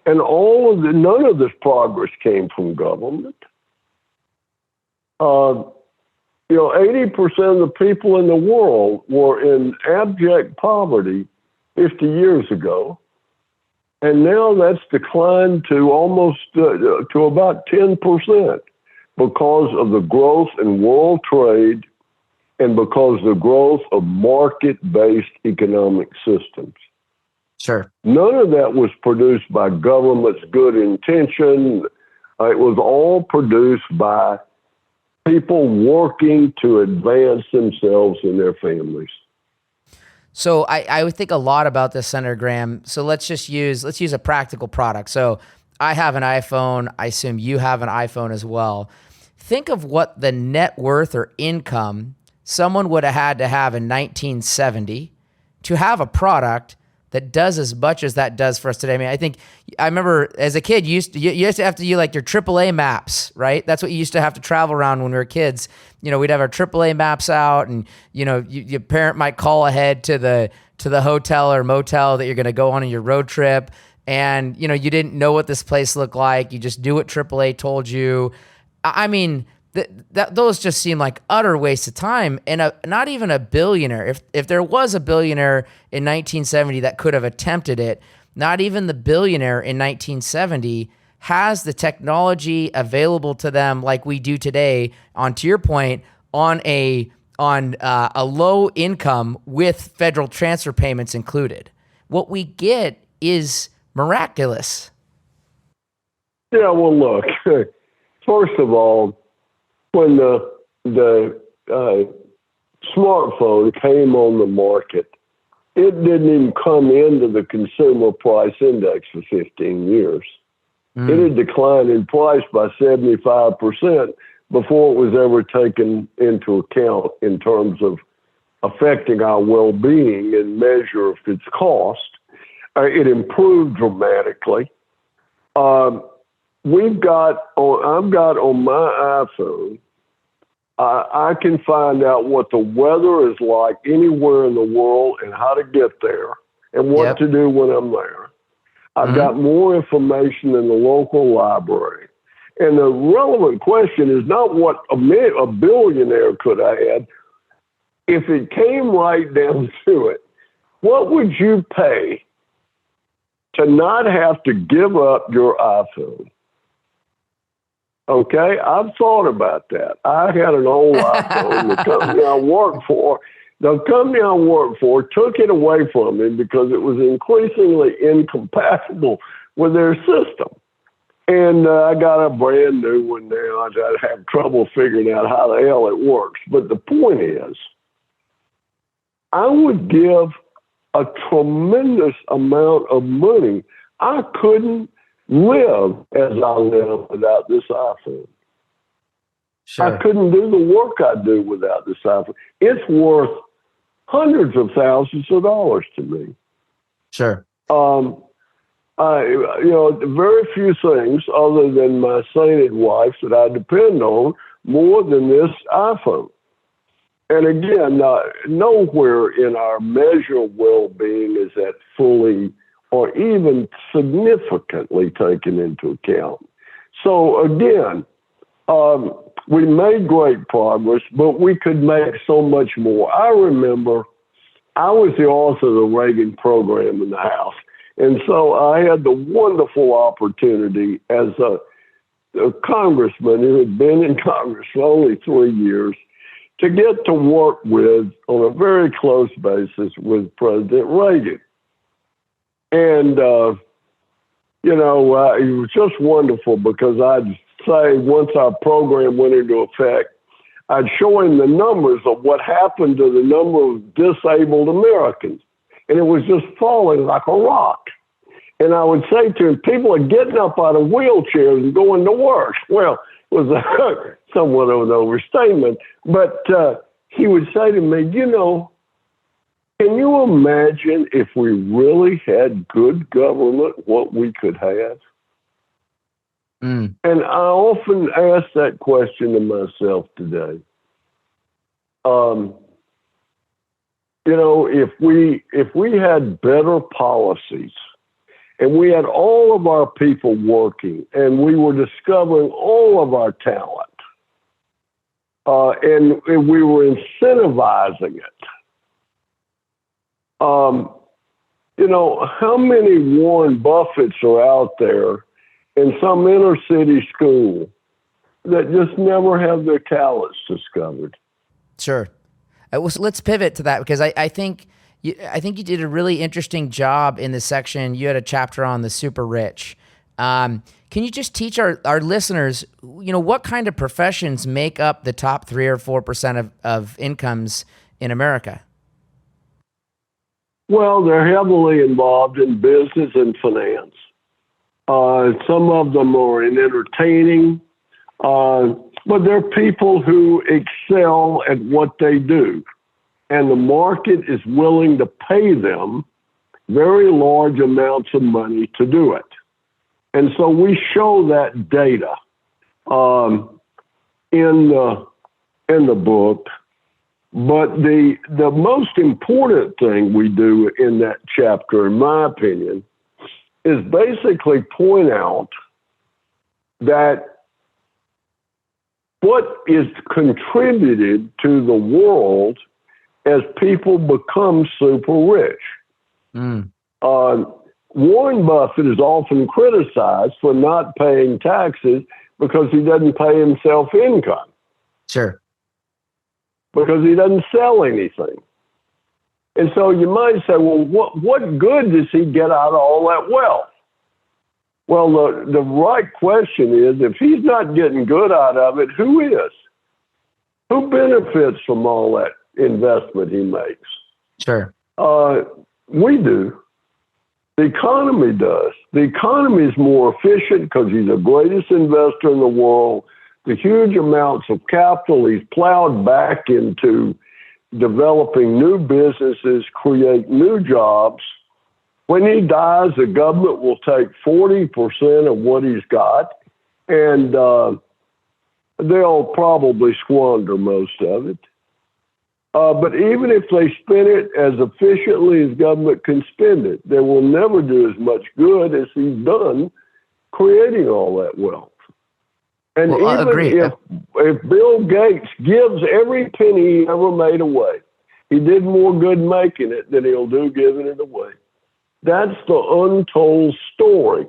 And none of this progress came from government. 80% of the people in the world were in abject poverty 50 years ago. And now that's declined to almost to about 10% because of the growth in world trade and because of the growth of market-based economic systems.
Sure.
None of that was produced by government's good intention. It was all produced by people working to advance themselves and their families.
So I would think a lot about this, Senator Graham. So let's use a practical product. So I have an iPhone. I assume you have an iPhone as well. Think of what the net worth or income someone would have had to have in 1970 to have a product that does as much as that does for us today. I remember as a kid, you used to have to do like your AAA maps, right? That's what you used to have to travel around when we were kids. We'd have our AAA maps out, and your parent might call ahead to the hotel or motel that you're going to go on your road trip, and you didn't know what this place looked like. You just do what AAA told you. Those just seem like utter waste of time. And not even a billionaire, if there was a billionaire in 1970 that could have attempted it, not even the billionaire in 1970 has the technology available to them like we do today. To your point, on a low income with federal transfer payments included. What we get is miraculous.
Yeah, well, look, first of all, when the smartphone came on the market, it didn't even come into the consumer price index for 15 years. It had declined in price by 75% before it was ever taken into account in terms of affecting our well-being and measure of its cost. It improved dramatically. I've got on my iPhone, I can find out what the weather is like anywhere in the world and how to get there and what to do when I'm there. I've got more information than the local library. And the relevant question is not what a billionaire could have had. If it came right down to it, what would you pay to not have to give up your iPhone? Okay, I've thought about that. I had an old iPhone. The company I worked for took it away from me because it was increasingly incompatible with their system. And I got a brand new one now. I have trouble figuring out how the hell it works. But the point is, I would give a tremendous amount of money. I couldn't live as I live without this iPhone.
Sure.
I couldn't do the work I do without the cipher. It's worth hundreds of thousands of dollars to me.
Sure.
Very few things other than my sainted wife that I depend on more than this iPhone. And again, nowhere in our measure of well-being is that fully or even significantly taken into account. So again, we made great progress, but we could make so much more. I remember I was the author of the Reagan program in the House. And so I had the wonderful opportunity as a congressman who had been in Congress for only 3 years to get to work with, on a very close basis, with President Reagan. And, it was just wonderful because I'd say once our program went into effect, I'd show him the numbers of what happened to the number of disabled Americans. And it was just falling like a rock. And I would say to him, people are getting up out of wheelchairs and going to work. Well, it was somewhat of an overstatement. But he would say to me, can you imagine if we really had good government, what we could have? And I often ask that question to myself today. If we had better policies and we had all of our people working and we were discovering all of our talent and we were incentivizing it, how many Warren Buffetts are out there in some inner city school that just never have their talents discovered?
Sure. So let's pivot to that because I think you did a really interesting job in the section. You had a chapter on the super rich. Can you just teach our listeners, what kind of professions make up the top 3 or 4% of incomes in America?
Well, they're heavily involved in business and finance. Some of them are in entertaining, but they're people who excel at what they do. And the market is willing to pay them very large amounts of money to do it. And so we show that data in the book. But the most important thing we do in that chapter, in my opinion, is basically point out that what is contributed to the world as people become super rich. Warren Buffett is often criticized for not paying taxes because he doesn't pay himself income.
Sure.
Because he doesn't sell anything. And so you might say, well, what good does he get out of all that wealth? Well, the right question is, if he's not getting good out of it, who is? Who benefits from all that investment he makes?
Sure.
We do. The economy does. The economy is more efficient because he's the greatest investor in the world. The huge amounts of capital he's plowed back into developing new businesses, create new jobs. When he dies, the government will take 40% of what he's got, and they'll probably squander most of it. But even if they spend it as efficiently as government can spend it, they will never do as much good as he's done creating all that wealth. And if Bill Gates gives every penny he ever made away, he did more good making it than he'll do giving it away. That's the untold story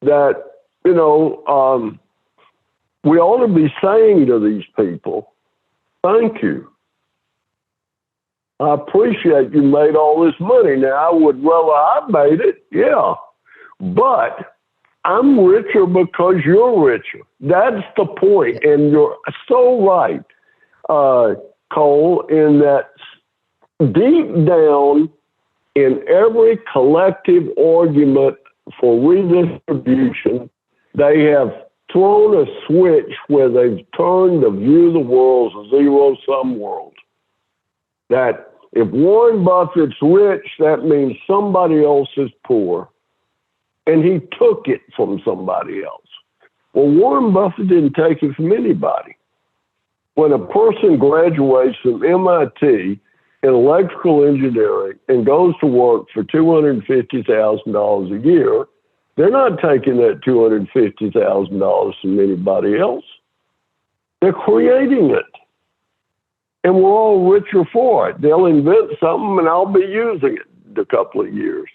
that, we ought to be saying to these people, thank you. I appreciate you made all this money. Now, I would rather I made it, yeah. But I'm richer because you're richer. That's the point. And you're so right, Cole, in that deep down in every collective argument for redistribution, they have thrown a switch where they've turned the view of the world as a zero-sum world. That if Warren Buffett's rich, that means somebody else is poor. And he took it from somebody else. Well, Warren Buffett didn't take it from anybody. When a person graduates from MIT in electrical engineering and goes to work for $250,000 a year, they're not taking that $250,000 from anybody else. They're creating it. And we're all richer for it. They'll invent something and I'll be using it in a couple of years.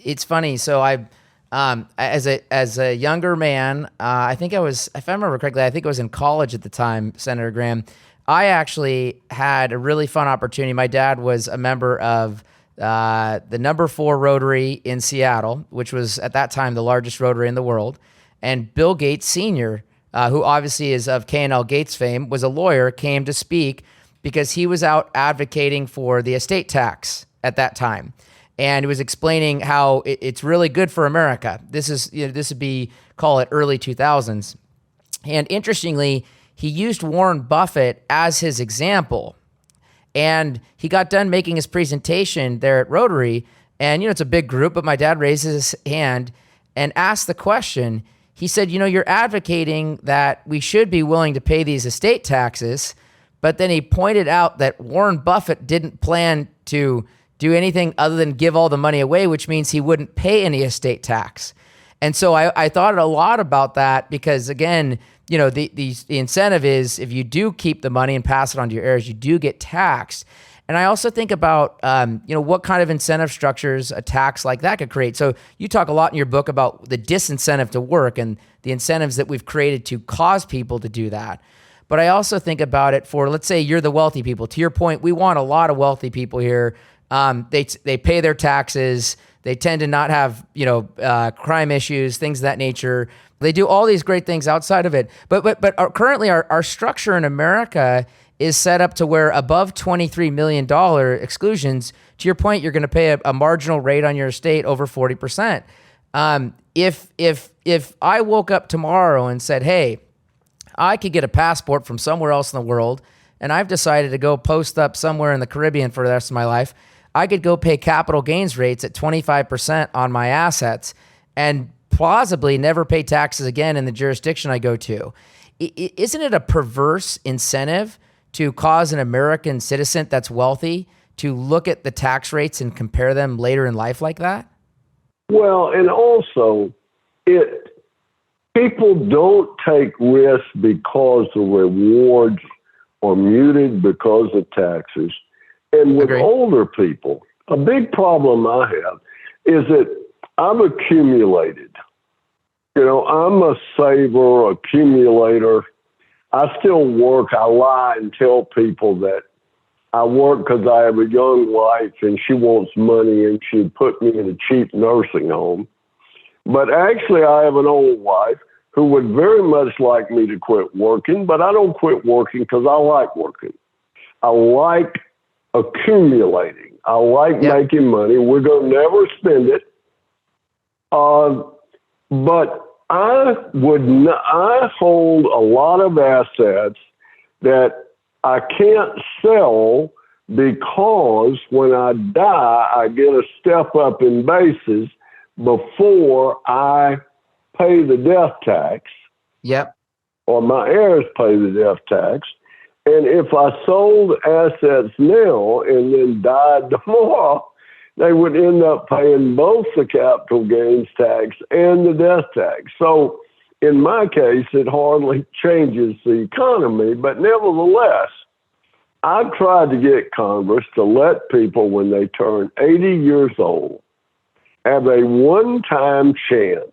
It's funny. So as a younger man, I think I was, if I remember correctly, I think I was in college at the time, Senator Gramm. I actually had a really fun opportunity. My dad was a member of the number 4 Rotary in Seattle, which was at that time the largest Rotary in the world. And Bill Gates Sr., who obviously is of K&L Gates fame, was a lawyer, came to speak because he was out advocating for the estate tax at that time. And he was explaining how it's really good for America. This would be, call it early 2000s. And interestingly, he used Warren Buffett as his example. And he got done making his presentation there at Rotary. And, it's a big group, but my dad raises his hand and asked the question. He said, you're advocating that we should be willing to pay these estate taxes. But then he pointed out that Warren Buffett didn't plan to do anything other than give all the money away, which means he wouldn't pay any estate tax. And so I thought a lot about that because, again, the incentive is if you do keep the money and pass it on to your heirs, you do get taxed. And I also think about, what kind of incentive structures a tax like that could create. So you talk a lot in your book about the disincentive to work and the incentives that we've created to cause people to do that. But I also think about it for, let's say you're the wealthy people. To your point, we want a lot of wealthy people here. They pay their taxes. They tend to not have, crime issues, things of that nature. They do all these great things outside of it. But currently our structure in America is set up to where above $23 million exclusions, to your point, you're going to pay a marginal rate on your estate over 40%. If I woke up tomorrow and said, hey, I could get a passport from somewhere else in the world, and I've decided to go post up somewhere in the Caribbean for the rest of my life, I could go pay capital gains rates at 25% on my assets and plausibly never pay taxes again in the jurisdiction I go to. Isn't it a perverse incentive to cause an American citizen that's wealthy to look at the tax rates and compare them later in life like that?
Well, and also, people don't take risks because the rewards are muted because of taxes. And with older people, a big problem I have is that I've accumulated. I'm a saver, accumulator. I still work. I lie and tell people that I work because I have a young wife and she wants money and she'd put me in a cheap nursing home. But actually, I have an old wife who would very much like me to quit working, but I don't quit working because I like working. I like accumulating. I like making money. We're going to never spend it. But I hold a lot of assets that I can't sell because when I die, I get a step up in basis before I pay the death tax.
Yep.
Or my heirs pay the death tax. And if I sold assets now and then died tomorrow, they would end up paying both the capital gains tax and the death tax. So in my case, it hardly changes the economy. But nevertheless, I've tried to get Congress to let people, when they turn 80 years old, have a one-time chance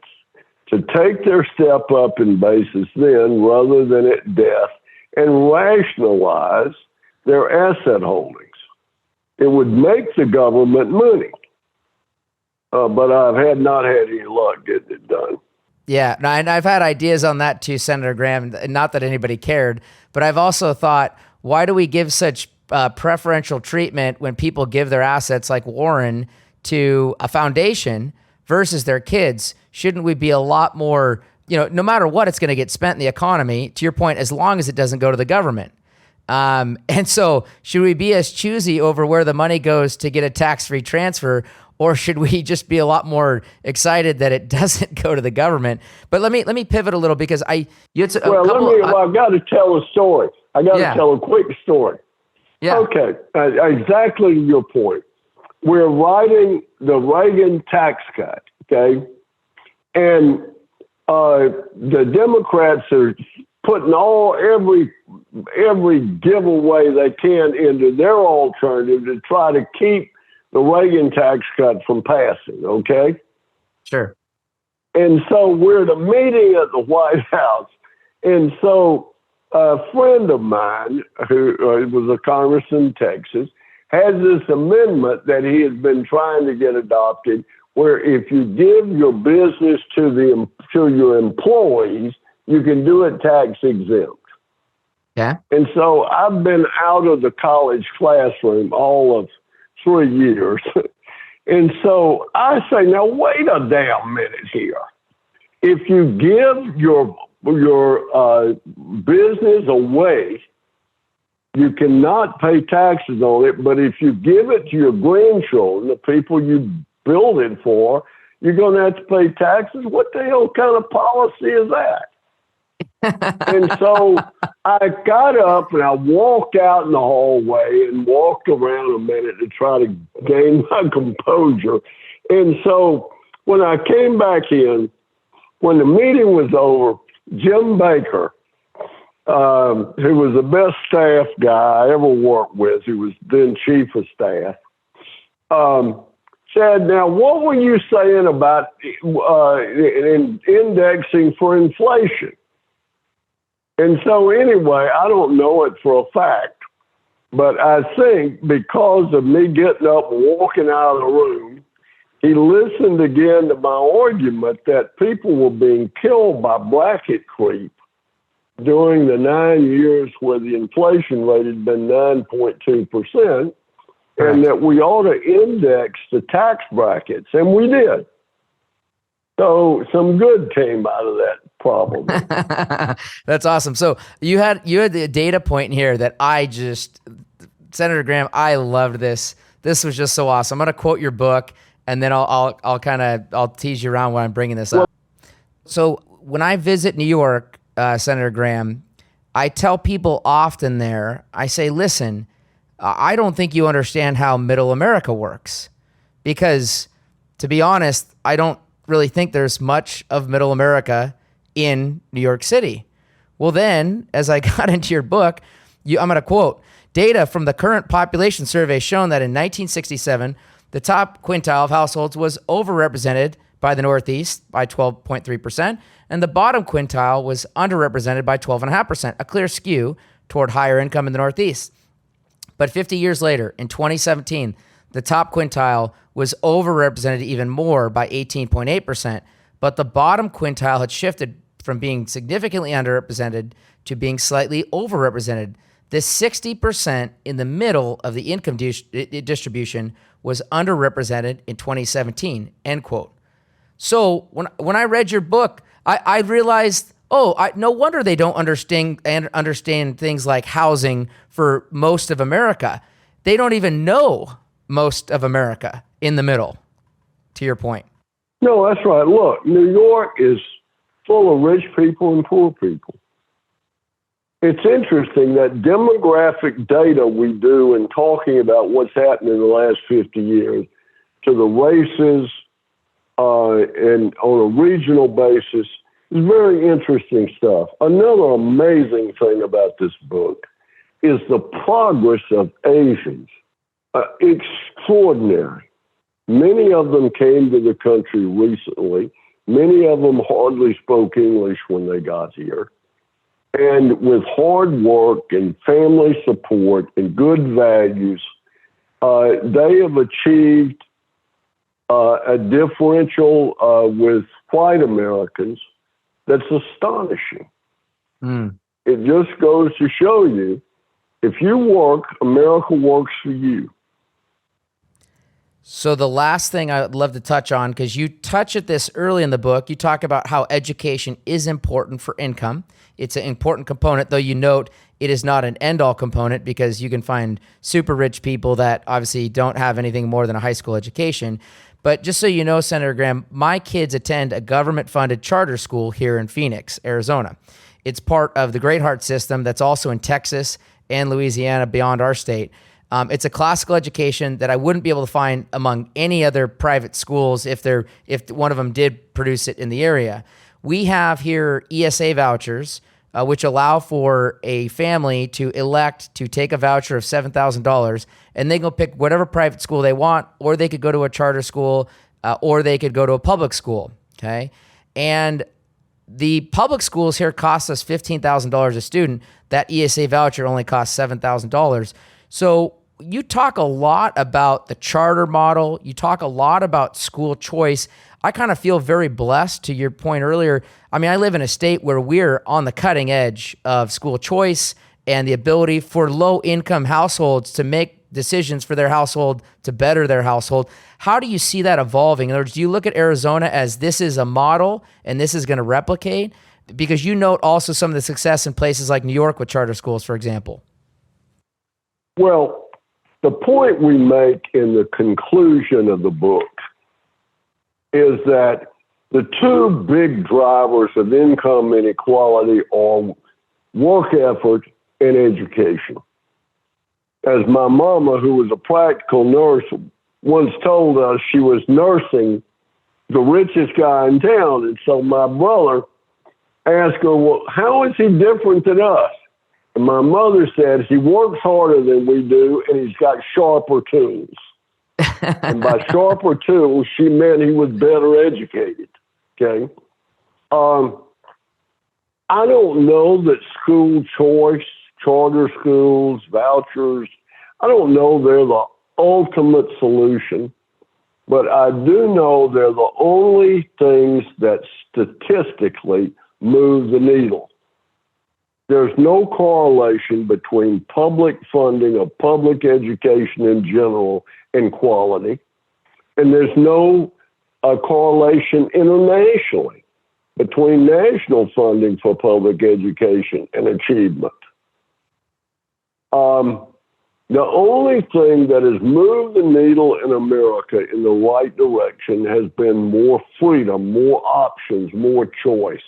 to take their step up in basis then rather than at death and rationalize their asset holdings. It would make the government money. But I've not had any luck getting it done.
Yeah, and I've had ideas on that too, Senator Gramm. Not that anybody cared, but I've also thought, why do we give such preferential treatment when people give their assets like Warren to a foundation versus their kids, shouldn't we be a lot more, no matter what, it's going to get spent in the economy, to your point, as long as it doesn't go to the government. And so should we be as choosy over where the money goes to get a tax-free transfer, or should we just be a lot more excited that it doesn't go to the government? But let me pivot a little, because I've got
to tell a story. I got to tell a quick story.
Yeah.
Okay. Exactly your point. We're writing the Reagan tax cut. Okay. And, the Democrats are putting every giveaway they can into their alternative to try to keep the Reagan tax cut from passing, okay?
Sure.
And so we're at a meeting at the White House, and so a friend of mine, who was a congressman in Texas, has this amendment that he has been trying to get adopted, where if you give your business to your employees, you can do it tax exempt.
Yeah.
And so I've been out of the college classroom all of 3 years. And so I say, now wait a damn minute here. If you give your business away, you cannot pay taxes on it. But if you give it to your grandchildren, the people you build it for, you're going to have to pay taxes. What the hell kind of policy is that? And so I got up and I walked out in the hallway and walked around a minute to try to gain my composure. And so when I came back in, when the meeting was over, Jim Baker, who was the best staff guy I ever worked with, who was then chief of staff, said, now, what were you saying about indexing for inflation? And so anyway, I don't know it for a fact, but I think because of me getting up and walking out of the room, he listened again to my argument that people were being killed by bracket creep during the 9 years where the inflation rate had been 9.2%, and that we ought to index the tax brackets, and we did. So some good came out of that problem.
That's awesome. So you had the data point in here that Senator Gramm, I loved this. This was just so awesome. I'm going to quote your book, and then I'll tease you around when I'm bringing this up. So when I visit New York, Senator Gramm, I tell people often there, I say, listen, I don't think you understand how middle America works, because to be honest, I don't really think there's much of middle America in New York City. Well, then, as I got into your book, I'm going to quote, data from the current population survey shown that in 1967, the top quintile of households was overrepresented by the Northeast by 12.3%, and the bottom quintile was underrepresented by 12.5%, a clear skew toward higher income in the Northeast. But 50 years later, in 2017, the top quintile was overrepresented even more by 18.8%, but the bottom quintile had shifted from being significantly underrepresented to being slightly overrepresented. This 60% in the middle of the income distribution was underrepresented in 2017, end quote. So when I read your book, I realized, no wonder they don't understand things like housing for most of America. They don't even know most of America in the middle, to your point.
No, that's right. Look, New York is full of rich people and poor people. It's interesting that demographic data we do in talking about what's happened in the last 50 years to the races and on a regional basis is very interesting stuff. Another amazing thing about this book is the progress of Asians. Extraordinary. Many of them came to the country recently. Many of them hardly spoke English when they got here. And with hard work and family support and good values, they have achieved a differential with white Americans that's astonishing. It just goes to show you, if you work, America works for you.
So the last thing I'd love to touch on, because you touch at this early in the book, you talk about how education is important for income. It's an important component, though you note it is not an end-all component, because you can find super rich people that obviously don't have anything more than a high school education. But just so you know, Senator Gramm, my kids attend a government-funded charter school here in Phoenix, Arizona. It's part of the Great Heart system that's also in Texas and Louisiana beyond our state. It's a classical education that I wouldn't be able to find among any other private schools if one of them did produce it in the area. We have here ESA vouchers, which allow for a family to elect to take a voucher of $7,000, and they go pick whatever private school they want, or they could go to a charter school, or they could go to a public school. Okay, and the public schools here cost us $15,000 a student. That ESA voucher only costs $7,000. So you talk a lot about the charter model. You talk a lot about school choice. I kind of feel very blessed, to your point earlier. I mean, I live in a state where we're on the cutting edge of school choice and the ability for low-income households to make decisions for their household to better their household. How do you see that evolving? In other words, do you look at Arizona as this is a model and this is going to replicate? Because you note also some of the success in places like New York with charter schools, for example.
Well, the point we make in the conclusion of the book is that the two big drivers of income inequality are work effort and education. As my mama, who was a practical nurse, once told us, she was nursing the richest guy in town. And so my brother asked her, well, how is he different than us? And my mother said, he works harder than we do, and he's got sharper tools. And by sharper tools, she meant he was better educated. Okay. I don't know that school choice, charter schools, vouchers, I don't know they're the ultimate solution, but I do know they're the only things that statistically move the needle. There's no correlation between public funding of public education in general and quality, and there's no correlation internationally between national funding for public education and achievement. The only thing that has moved the needle in America in the right direction has been more freedom, more options, more choice.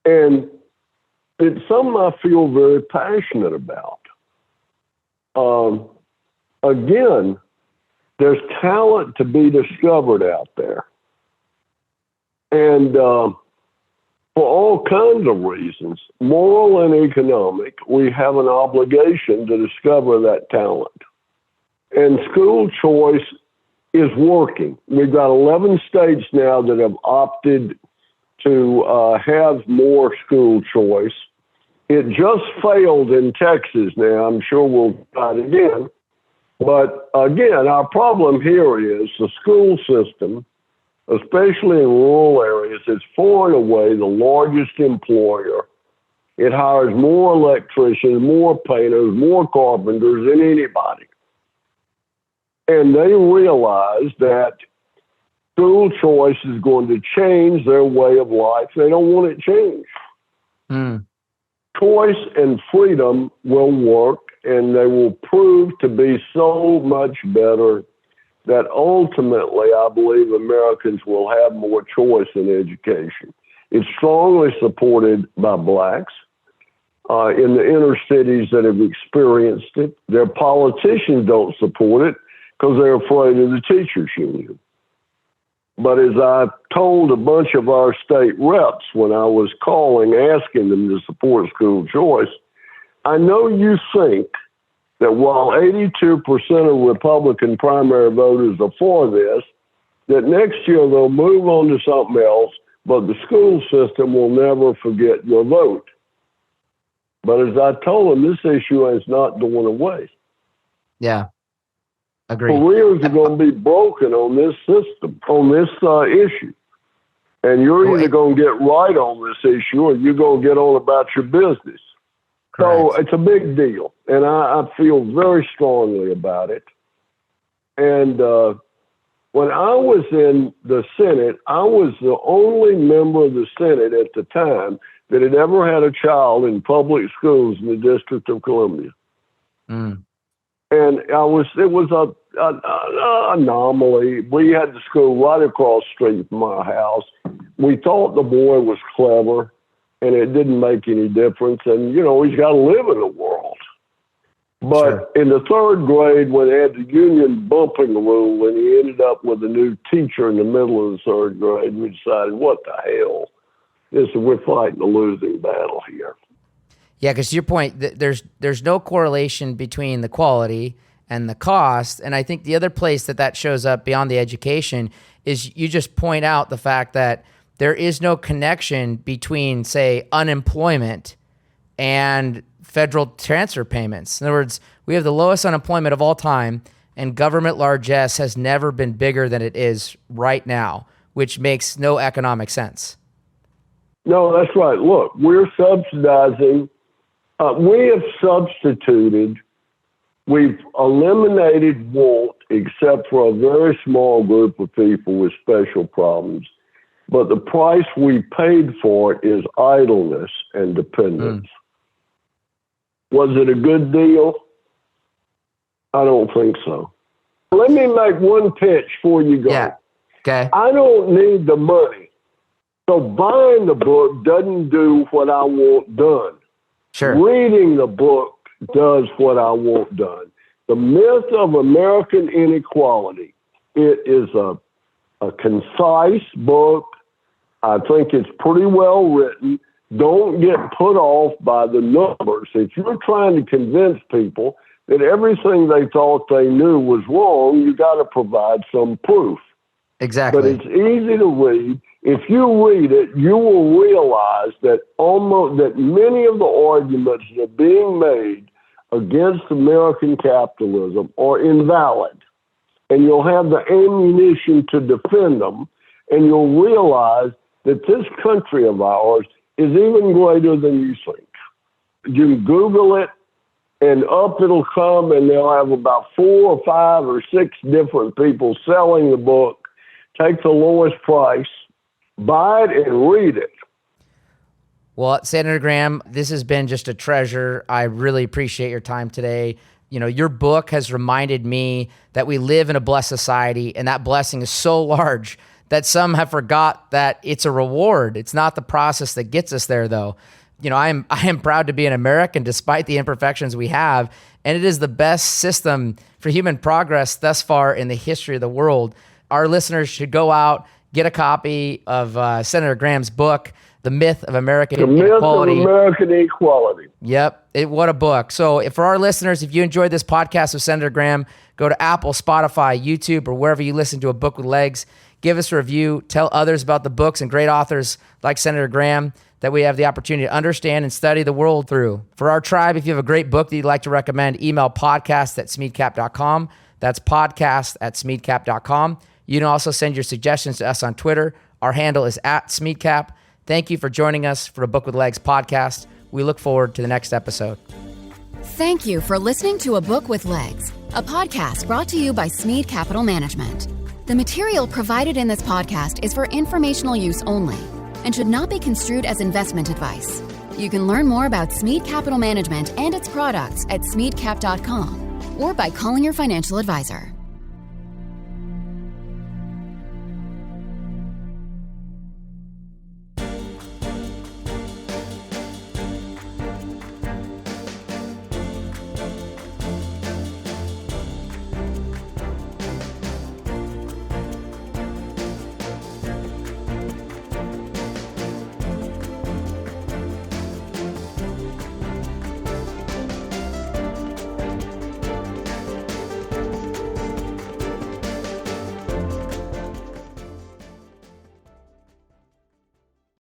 And it's something I feel very passionate about. Again, there's talent to be discovered out there. And for all kinds of reasons, moral and economic, we have an obligation to discover that talent. And school choice is working. We've got 11 states now that have opted to have more school choice. It just failed in Texas now. I'm sure we'll try it again. But again, our problem here is the school system, especially in rural areas, is far and away the largest employer. It hires more electricians, more painters, more carpenters than anybody. And they realize that school choice is going to change their way of life. They don't want it changed. Choice and freedom will work, and they will prove to be so much better that ultimately I believe Americans will have more choice in education. It's strongly supported by blacks in the inner cities that have experienced it. Their politicians don't support it because they're afraid of the teachers' union. But as I told a bunch of our state reps when I was calling, asking them to support school choice, I know you think that while 82% of Republican primary voters are for this, that next year they'll move on to something else, but the school system will never forget your vote. But as I told them, this issue is not going away.
Yeah, agreed.
Careers are going to be broken on this system, on this issue. And you're either going to get right on this issue or you're going to get on about your business.
Correct.
So it's a big deal, and I feel very strongly about it. And when I was in the Senate, I was the only member of the Senate at the time that had ever had a child in public schools in the District of Columbia. Mm. And it was an anomaly. We had the school right across the street from my house. We thought the boy was clever, and it didn't make any difference. And, he's got to live in the world. But in the third grade, when they had the union bumping rule, and he ended up with a new teacher in the middle of the third grade, we decided, what the hell? We're fighting a losing battle here.
Yeah, because to your point, there's no correlation between the quality and the cost. And I think the other place that shows up beyond the education is you just point out the fact that there is no connection between, say, unemployment and federal transfer payments. In other words, we have the lowest unemployment of all time, and government largesse has never been bigger than it is right now, which makes no economic sense.
No, that's right. Look, we're subsidizing. We have substituted. We've eliminated want, except for a very small group of people with special problems. But the price we paid for it is idleness and dependence. Was it a good deal? I don't think so. Let me make one pitch before you go.
Yeah. Okay.
I don't need the money. So buying the book doesn't do what I want done.
Sure.
Reading the book does what I want done. The Myth of American Inequality. It is a concise book. I think it's pretty well written. Don't get put off by the numbers. If you're trying to convince people that everything they thought they knew was wrong, you got to provide some proof.
Exactly.
But it's easy to read. If you read it, you will realize that many of the arguments that are being made against American capitalism are invalid. And you'll have the ammunition to defend them, and you'll realize that this country of ours is even greater than you think. You can Google it, and up it'll come, and they'll have about 4 or 5 or 6 different people selling the book. Take the lowest price, buy it, and read it.
Well, Senator Gramm, this has been just a treasure. I really appreciate your time today. Your book has reminded me that we live in a blessed society, and that blessing is so large that some have forgot that it's a reward. It's not the process that gets us there, though. I am proud to be an American despite the imperfections we have, and it is the best system for human progress thus far in the history of the world. Our listeners should go out, get a copy of Senator Gramm's book, The Myth of American Inequality.
The Myth of American Equality.
Yep. What a book. So for our listeners, if you enjoyed this podcast with Senator Gramm, go to Apple, Spotify, YouTube, or wherever you listen to A Book with Legs. Give us a review. Tell others about the books and great authors like Senator Gramm that we have the opportunity to understand and study the world through. For our tribe, if you have a great book that you'd like to recommend, email podcast@smeedcap.com. That's podcast@smeedcap.com. You can also send your suggestions to us on Twitter. Our handle is @SmeedCap. Thank you for joining us for A Book with Legs podcast. We look forward to the next episode.
Thank you for listening to A Book with Legs, a podcast brought to you by Smeed Capital Management. The material provided in this podcast is for informational use only and should not be construed as investment advice. You can learn more about Smeed Capital Management and its products at smeedcap.com or by calling your financial advisor.